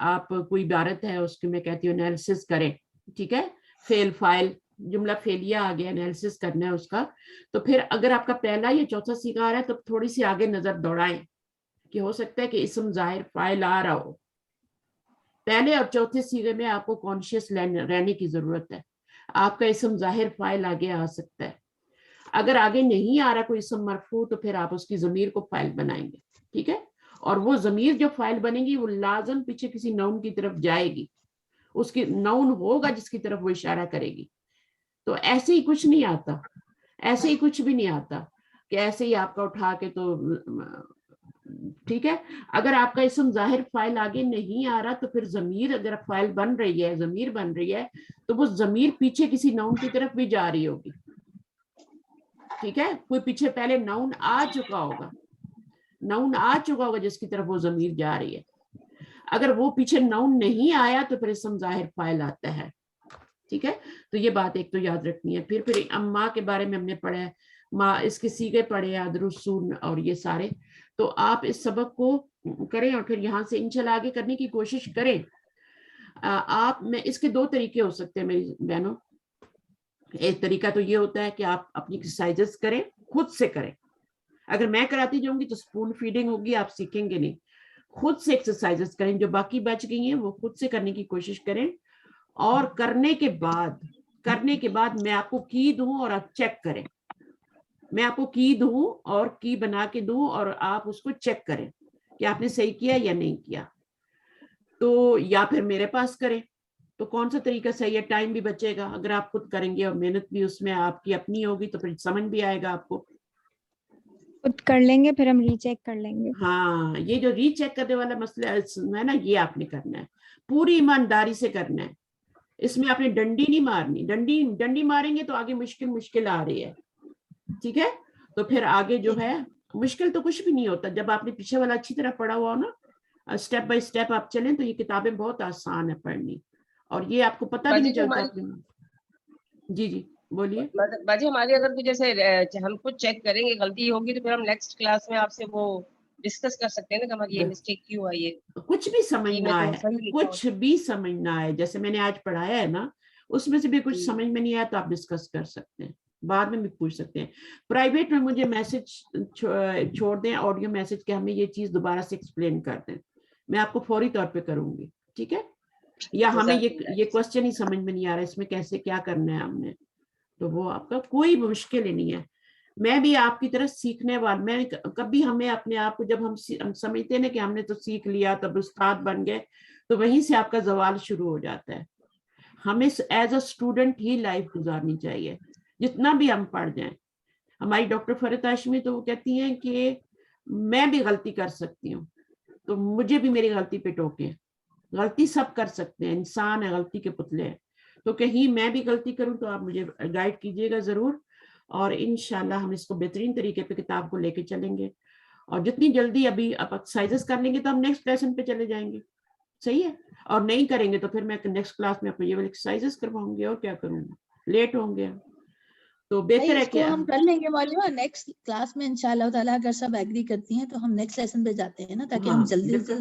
[SPEAKER 2] آپ کوئی عبارت ہے اس کے میں کہتی ہوں انالیسس کریں. ٹھیک ہے, فعل فاعل جملہ فعلیہ آ گیا, انالیسس کرنا ہے اس کا, تو پھر اگر آپ کا پہلا یا چوتھا صیغہ آ رہا ہے تو تھوڑی سی آگے نظر دوڑائیں کہ ہو سکتا ہے کہ اسم ظاہر فاعل آ رہا ہو. پہلے اور چوتھے صیغے میں آپ کو کانشیس رہنے کی ضرورت ہے. آپ کا اسم ظاہر فاعل آگے آ سکتا ہے, اگر آگے نہیں آ رہا کوئی اسم مرفوع تو پھر آپ اس کی ضمیر کو فاعل بنائیں گے. ٹھیک ہے, اور وہ ضمیر جو فاعل بنے گی وہ لازم پیچھے کسی نون کی طرف جائے گی, اس کی نون ہوگا جس کی طرف وہ اشارہ کرے گی. تو ایسے ہی کچھ نہیں آتا, ایسے ہی کچھ بھی نہیں آتا کہ ایسے ہی آپ کا اٹھا کے تو. ٹھیک ہے, اگر آپ کا اسم ظاہر فاعل آگے نہیں آ رہا تو پھر ضمیر اگر فاعل بن رہی ہے, ضمیر بن رہی ہے, تو وہ ضمیر پیچھے کسی نون کی طرف بھی جا رہی ہوگی. ٹھیک ہے, کوئی پیچھے پہلے نون آ چکا ہوگا جس کی طرف وہ ضمیر جا رہی ہے. اگر وہ پیچھے نون نہیں آیا تو پھر اسم ظاہر فاعل آتا ہے. ٹھیک ہے, تو یہ بات ایک تو یاد رکھنی ہے. پھر اما کے بارے میں ہم نے پڑھا ہے, ماں اس کے سیغے پڑھے, ادرسون اور یہ سارے, تو آپ اس سبق کو کریں اور پھر یہاں سے انشاءاللہ آگے کرنے کی کوشش کریں. آپ میں اس کے دو طریقے ہو سکتے ہیں میری بہنوں. ایک طریقہ تو یہ ہوتا ہے کہ آپ اپنی ایکسرسائزز کریں, خود سے کریں. اگر میں کراتی جاؤں گی تو اسپون فیڈنگ ہوگی, آپ سیکھیں گے نہیں. خود سے ایکسرسائزز کریں, جو باقی بچ گئی ہیں وہ خود سے کرنے کی کوشش کریں, اور کرنے کے بعد میں آپ کو کی دوں اور آپ چیک کریں. میں آپ کو کی دوں اور کی بنا کے دوں اور آپ اس کو چیک کریں کہ آپ نے صحیح کیا یا نہیں کیا. تو یا پھر میرے پاس کریں, تو کون سا طریقہ صحیح ہے, ٹائم بھی بچے گا. اگر آپ خود کریں گے اور محنت بھی اس میں آپ کی اپنی ہوگی تو پھر سمجھ بھی آئے گا آپ کو.
[SPEAKER 4] خود کر لیں گے پھر ہم ری چیک کر لیں گے.
[SPEAKER 2] ہاں, یہ جو ری چیک کرنے والا مسئلہ ہے نا, یہ آپ نے کرنا ہے, پوری ایمانداری سے کرنا ہے. اس میں آپ نے ڈنڈی نہیں مارنی, ڈنڈی ماریں گے تو آگے مشکل آ رہی ہے. ٹھیک ہے, تو پھر آگے جو ہے مشکل تو کچھ بھی نہیں ہوتا جب آپ نے پیچھے والا اچھی طرح پڑھا ہوا ہو نا, اسٹیپ بائی اسٹیپ آپ چلیں تو یہ کتابیں بہت آسان ہے پڑھنی, اور یہ آپ کو پتہ بھی نہیں چلتا. جی بولیے.
[SPEAKER 3] باجی ہماری اگر کوئی جیسے ہم خود چیک کریں گے غلطی ہوگی تو پھر ہم نیکسٹ کلاس میں آپ سے وہ ڈسکس کر سکتے ہیں نا کہ ہماری یہ مسٹیک کیوں آئی ہے.
[SPEAKER 2] کچھ بھی سمجھ نہ آئے, جیسے میں نے آج پڑھایا ہے نا, اس میں سے بھی کچھ سمجھ میں نہیں آیا تو آپ ڈسکس کر سکتے ہیں, بعد میں بھی پوچھ سکتے ہیں. پرائیویٹ میں مجھے میسج چھوڑ دیں, آڈیو میسج, کہ ہمیں یہ چیز دوبارہ سے ایکسپلین کر دیں, میں آپ کو فوری طور پہ کروں گی. ٹھیک ہے, یا ہمیں یہ کوشچن ہی سمجھ میں نہیں آ رہا, اس میں کیسے کیا کرنا ہے ہم نے, تو وہ آپ کا کوئی مشکل ہی نہیں ہے. میں بھی آپ کی طرح سیکھنے والا, میں کبھی ہمیں اپنے آپ کو جب ہم سمجھتے ہیں نا کہ ہم نے تو سیکھ لیا, تب استاد بن گئے, تو وہیں سے آپ کا زوال شروع ہو جاتا ہے. ہمیں as a student he life گزارنی چاہیے, جتنا بھی ہم پڑھ جائیں. ہماری ڈاکٹر فرحت ہاشمی تو وہ کہتی ہیں کہ میں بھی غلطی کر سکتی ہوں, تو مجھے بھی میری غلطی پہ ٹوکیں. غلطی سب کر سکتے ہیں, انسان ہے, غلطی کے پتلے ہیں. تو کہیں میں بھی غلطی کروں تو آپ مجھے گائیڈ کیجیے گا ضرور, اور انشاءاللہ ہم اس کو بہترین طریقے پہ کتاب کو لے کے چلیں گے. اور جتنی جلدی ابھی آپ ایکسرسائزز کر لیں گے تو ہم نیکسٹ لیسن پہ چلے جائیں گے. صحیح ہے, اور نہیں کریں گے تو پھر میں نیکسٹ کلاس میں یہ ایکسرسائزز کرواؤں گی, اور کیا کروں گا, لیٹ ہوں گے. تو بہتر ہے کہ
[SPEAKER 6] ہم کر لیں گے معلومہ نیکسٹ کلاس میں انشاءاللہ تعالیٰ, اگر سب ایگری کرتی ہیں تو ہم نیکسٹ لیسن پہ جاتے ہیں نا, تاکہ ہم جلدی سے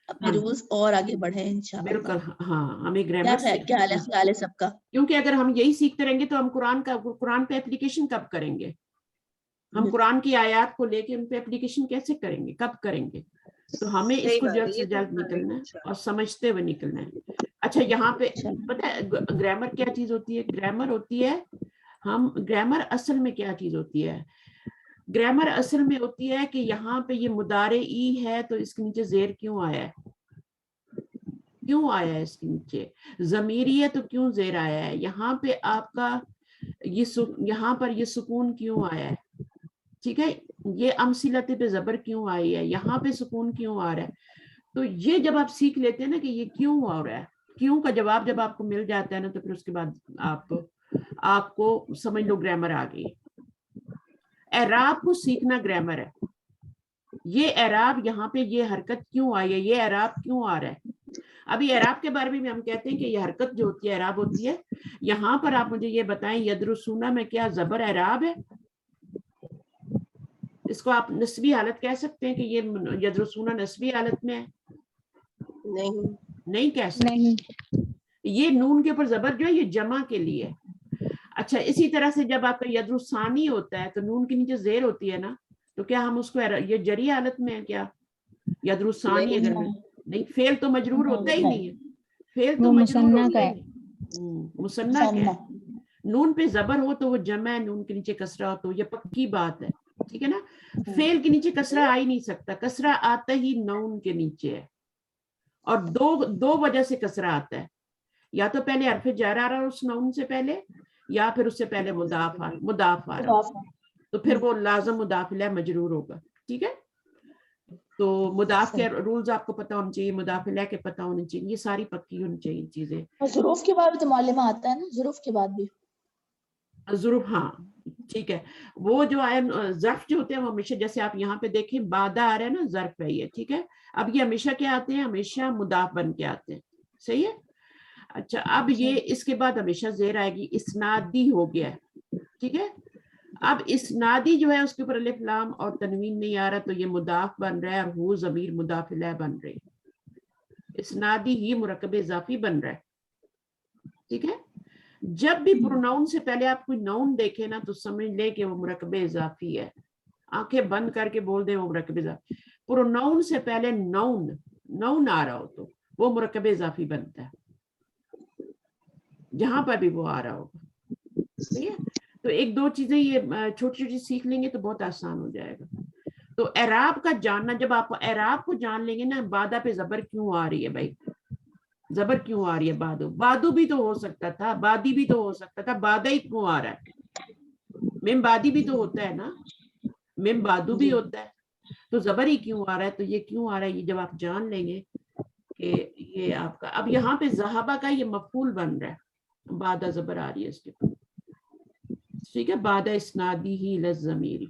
[SPEAKER 6] اپنے رولز اور آگے بڑھیں انشاءاللہ.
[SPEAKER 2] بالکل, ہاں, ہمیں گرامر
[SPEAKER 6] کیا خیال ہے سب کا,
[SPEAKER 2] کیونکہ اگر ہم یہی سیکھتے رہیں گے تو ہم قرآن پہ اپلیکیشن کب کریں گے؟ ہم قرآن کی آیات کو لے کے ان پہ اپلیکیشن کیسے کریں گے, کب کریں گے؟ تو ہمیں اس
[SPEAKER 3] صحیح
[SPEAKER 2] کو
[SPEAKER 3] بات ہے،
[SPEAKER 2] جلد سے
[SPEAKER 3] یہ تو
[SPEAKER 2] جلد
[SPEAKER 3] ہاں،
[SPEAKER 2] نکلنا ہے
[SPEAKER 3] اچھا
[SPEAKER 2] اور سمجھتے ہوئے نکلنا ہے. اچھا یہاں پہ پتہ ہے گرامر کیا چیز ہوتی ہے؟ گرامر ہوتی ہے گرامر اصل میں کیا چیز ہوتی ہے؟ گرامر اصل میں ہوتی ہے کہ یہاں پہ یہ مضارع ای ہے تو اس کے نیچے زیر کیوں آیا ہے؟ کیوں آیا ہے اس کے نیچے؟ ضمیری ہے تو کیوں زیر آیا ہے؟ یہاں پہ آپ کا یہاں پر یہ سکون کیوں آیا ہے؟ ٹھیک ہے، یہ امثلت پہ زبر کیوں آئی ہے؟ یہاں پہ سکون کیوں آ رہا ہے؟ تو یہ جب آپ سیکھ لیتے ہیں نا کہ یہ کیوں ہو رہا ہے، کیوں کا جواب جب آپ کو مل جاتا ہے نا، تو پھر اس کے بعد آپ کو سمجھ لو گرامر آ گئی. اعراب کو سیکھنا گرامر ہے. یہ اعراب یہاں پہ یہ حرکت کیوں آئی ہے، یہ اعراب کیوں آ رہا ہے. ابھی اعراب کے بارے میں ہم کہتے ہیں کہ یہ حرکت جو ہوتی ہے اعراب ہوتی ہے. یہاں پر آپ مجھے یہ بتائیں یدرسونا میں کیا زبر اعراب ہے؟ اس کو آپ نسبی حالت کہہ سکتے ہیں کہ یہ یدرسونا نسبی حالت میں ہے؟ نہیں کہہ سکتے.
[SPEAKER 4] نہیں.
[SPEAKER 2] یہ نون کے اوپر زبر جو ہے یہ جمع کے لیے. اچھا اسی طرح سے جب آپ کا یدرسانی ہوتا ہے تو نون کے نیچے زیر ہوتی ہے نا، تو کیا ہم اس کو یہ جری حالت میں ہے کیا یدرسانی؟ اگر نہیں، فعل تو مجرور ہوتا ہی نہیں ہے. فعل تو
[SPEAKER 4] وہ
[SPEAKER 2] مجرور
[SPEAKER 4] مثنیٰ
[SPEAKER 2] ہوتا
[SPEAKER 4] کا
[SPEAKER 2] ہی
[SPEAKER 4] ہے.
[SPEAKER 2] نہیں. مثنیٰ کیا ہے؟ نون پہ زبر ہو تو وہ جمع ہے، نون کے نیچے کسرہ ہو تو یہ پکی بات ہے. ٹھیک ہے نا. فعل کے نیچے کسرہ آ ہی نہیں سکتا. کسرہ آتا ہی نون کے نیچے ہے، اور دو وجہ سے کسرہ آتا ہے. یا تو پہلے حرف جر آ رہا ہے اس نون سے پہلے، یا پھر اس سے پہلے مضاف آ رہا، تو پھر وہ لازم مضاف الیہ مجرور ہوگا. ٹھیک ہے. تو مضاف کے رولز آپ کو پتہ ہونے چاہیے، مضاف الیہ کے پتہ ہونے چاہیے، یہ ساری پکی ہونی چاہیے چیزیں.
[SPEAKER 6] اور ظروف کے بعد بھی تو معلمہ آتا ہے نا، ظروف کے بعد بھی
[SPEAKER 2] ظروف. ہاں ٹھیک ہے. وہ جو ہے ظرف جو ہوتے ہیں وہ ہمیشہ، جیسے آپ یہاں پہ دیکھیں بادہ آ رہا ہے نا، ظرف ہے یہ. ٹھیک ہے. اب یہ ہمیشہ کیا آتے ہیں؟ ہمیشہ مضاف بن کے آتے ہیں. صحیح ہے. اچھا اب یہ اس کے بعد ہمیشہ زیر آئے گی. اسنادی ہو گیا ہے. ٹھیک ہے. اب اسنادی جو ہے اس کے اوپر الف لام اور تنوین نہیں آ رہا، تو یہ مضاف بن رہا ہے اور وہ ضمیر مضاف الیہ بن رہی. اسنادی ہی مرکب اضافی بن رہا ہے. ٹھیک ہے. جب بھی پروناؤن سے پہلے آپ کوئی ناؤن دیکھیں نا تو سمجھ لے کہ وہ مرکب اضافی ہے. آنکھیں بند کر کے بول دیں وہ مرکب اضافی. پروناؤن سے پہلے ناؤن آ رہا ہو تو وہ مرکب اضافی بنتا ہے، جہاں پر بھی وہ آ رہا ہوگا. ٹھیک ہے. تو ایک دو چیزیں یہ چھوٹی چھوٹی سیکھ لیں گے تو بہت آسان ہو جائے گا. تو اعراب کا جاننا، جب آپ اعراب کو جان لیں گے نا، بادہ پہ زبر کیوں آ رہی ہے بھائی، زبر کیوں آ رہی ہے؟ بادو بھی تو ہو سکتا تھا، بادی بھی تو ہو سکتا تھا، بادہ ہی کیوں آ رہا ہے؟ میم بادی بھی تو ہوتا ہے نا، میم بادو بھی ہوتا ہے، تو زبر ہی کیوں آ رہا ہے؟ تو یہ کیوں آ رہا ہے یہ جب آپ جان لیں گے کہ یہ آپ کا. اب یہاں پہ ذہبہ کا یہ مفعول بن رہا ہے، بادہ زبر آ رہی ہے اس کے اوپر. ٹھیک ہے. بادہ اسنادی ہی للضمیری.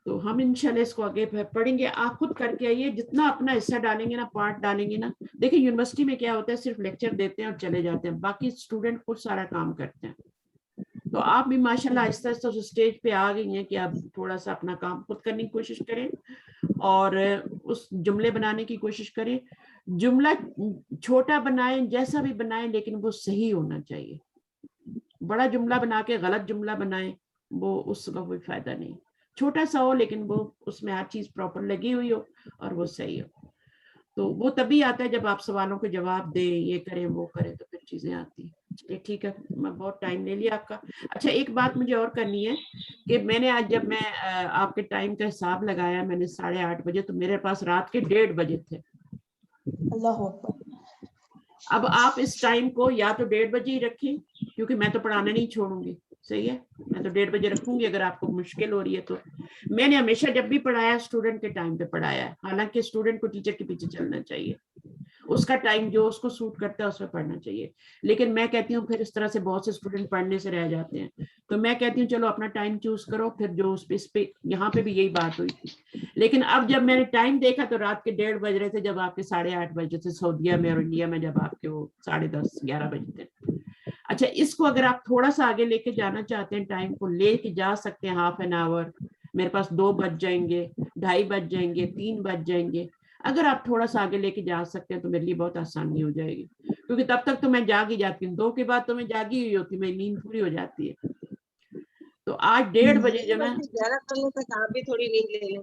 [SPEAKER 2] تو ہم انشاءاللہ اس کو آگے پڑھیں گے. آپ خود کر کے آئیے، جتنا اپنا حصہ ڈالیں گے نا، پارٹ ڈالیں گے نا. دیکھیں یونیورسٹی میں کیا ہوتا ہے، صرف لیکچر دیتے ہیں اور چلے جاتے ہیں، باقی اسٹوڈنٹ خود سارا کام کرتے ہیں. تو آپ بھی ماشاءاللہ آہستہ آہستہ اسٹیج پہ آ گئی ہیں کہ آپ تھوڑا سا اپنا کام خود کرنے کی کوشش کریں اور اس جملے بنانے کی کوشش کریں. جملہ چھوٹا بنائیں، جیسا بھی بنائیں، لیکن وہ صحیح ہونا چاہیے. بڑا جملہ بنا کے غلط جملہ بنائیں، وہ اس کا کوئی فائدہ نہیں. چھوٹا سا ہو لیکن وہ اس میں ہر چیز پراپر لگی ہوئی ہو اور وہ صحیح ہو. تو وہ تبھی آتا ہے جب آپ سوالوں کے جواب دیں، یہ کریں وہ کریں، تو پھر چیزیں آتی ہیں. چلیے ٹھیک ہے، میں بہت ٹائم لے لیا آپ کا. اچھا ایک بات مجھے اور کرنی ہے کہ میں نے آج جب میں آپ کے ٹائم کا حساب لگایا، میں نے 8:30 بجے، تو میرے پاس رات کے 1:30 بجے تھے.
[SPEAKER 6] اللہ اکبر.
[SPEAKER 2] اب آپ اس ٹائم کو یا تو 1:30 بجے ہی رکھیں، کیونکہ میں تو پڑھانا نہیں چھوڑوں گی. صحیح ہے. میں تو 1:30 بجے رکھوں گی. اگر آپ کو مشکل ہو رہی ہے تو میں نے ہمیشہ جب بھی پڑھایا اسٹوڈنٹ کے ٹائم پہ پڑھایا ہے. حالانکہ اسٹوڈنٹ کو ٹیچر کے پیچھے چلنا چاہیے، اس کا ٹائم جو اس کو سوٹ کرتا ہے اس میں پڑھنا چاہیے. لیکن میں کہتی ہوں پھر اس طرح سے بہت سے اسٹوڈنٹ پڑھنے سے رہ جاتے ہیں. تو میں کہتی ہوں چلو اپنا ٹائم چوز کرو. پھر جو اس پہ یہاں پہ بھی یہی بات ہوئی تھی. لیکن اب جب میں نے ٹائم دیکھا تو رات کے 1:30 بج رہے تھے، جب آپ کے 8:30 بجے تھے سعودیہ میں، اور انڈیا میں جب آپ کے وہ 10:30 11 بجے تھے. اچھا اس کو اگر آپ تھوڑا سا آگے لے کے جانا چاہتے ہیں، ٹائم کو لے کے جا سکتے ہیں ½ an hour. میرے پاس 2 بج جائیں گے، 2:30 بج جائیں گے، 3 بج جائیں گے. اگر آپ تھوڑا سا آگے لے کے جا سکتے ہیں تو میرے لیے بہت آسانی ہو جائے گی، کیونکہ تب تک تو میں جاگ ہی جاتی ہوں. 2 کے بعد تو میں جاگی ہوئی ہوتی، میری نیند پوری ہو جاتی ہے. تو آج 1:30 بجے جو میں
[SPEAKER 3] 11 بجے تک آپ بھی تھوڑی نیند لے لیں.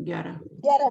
[SPEAKER 2] 11,
[SPEAKER 6] 11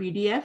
[SPEAKER 2] PDF,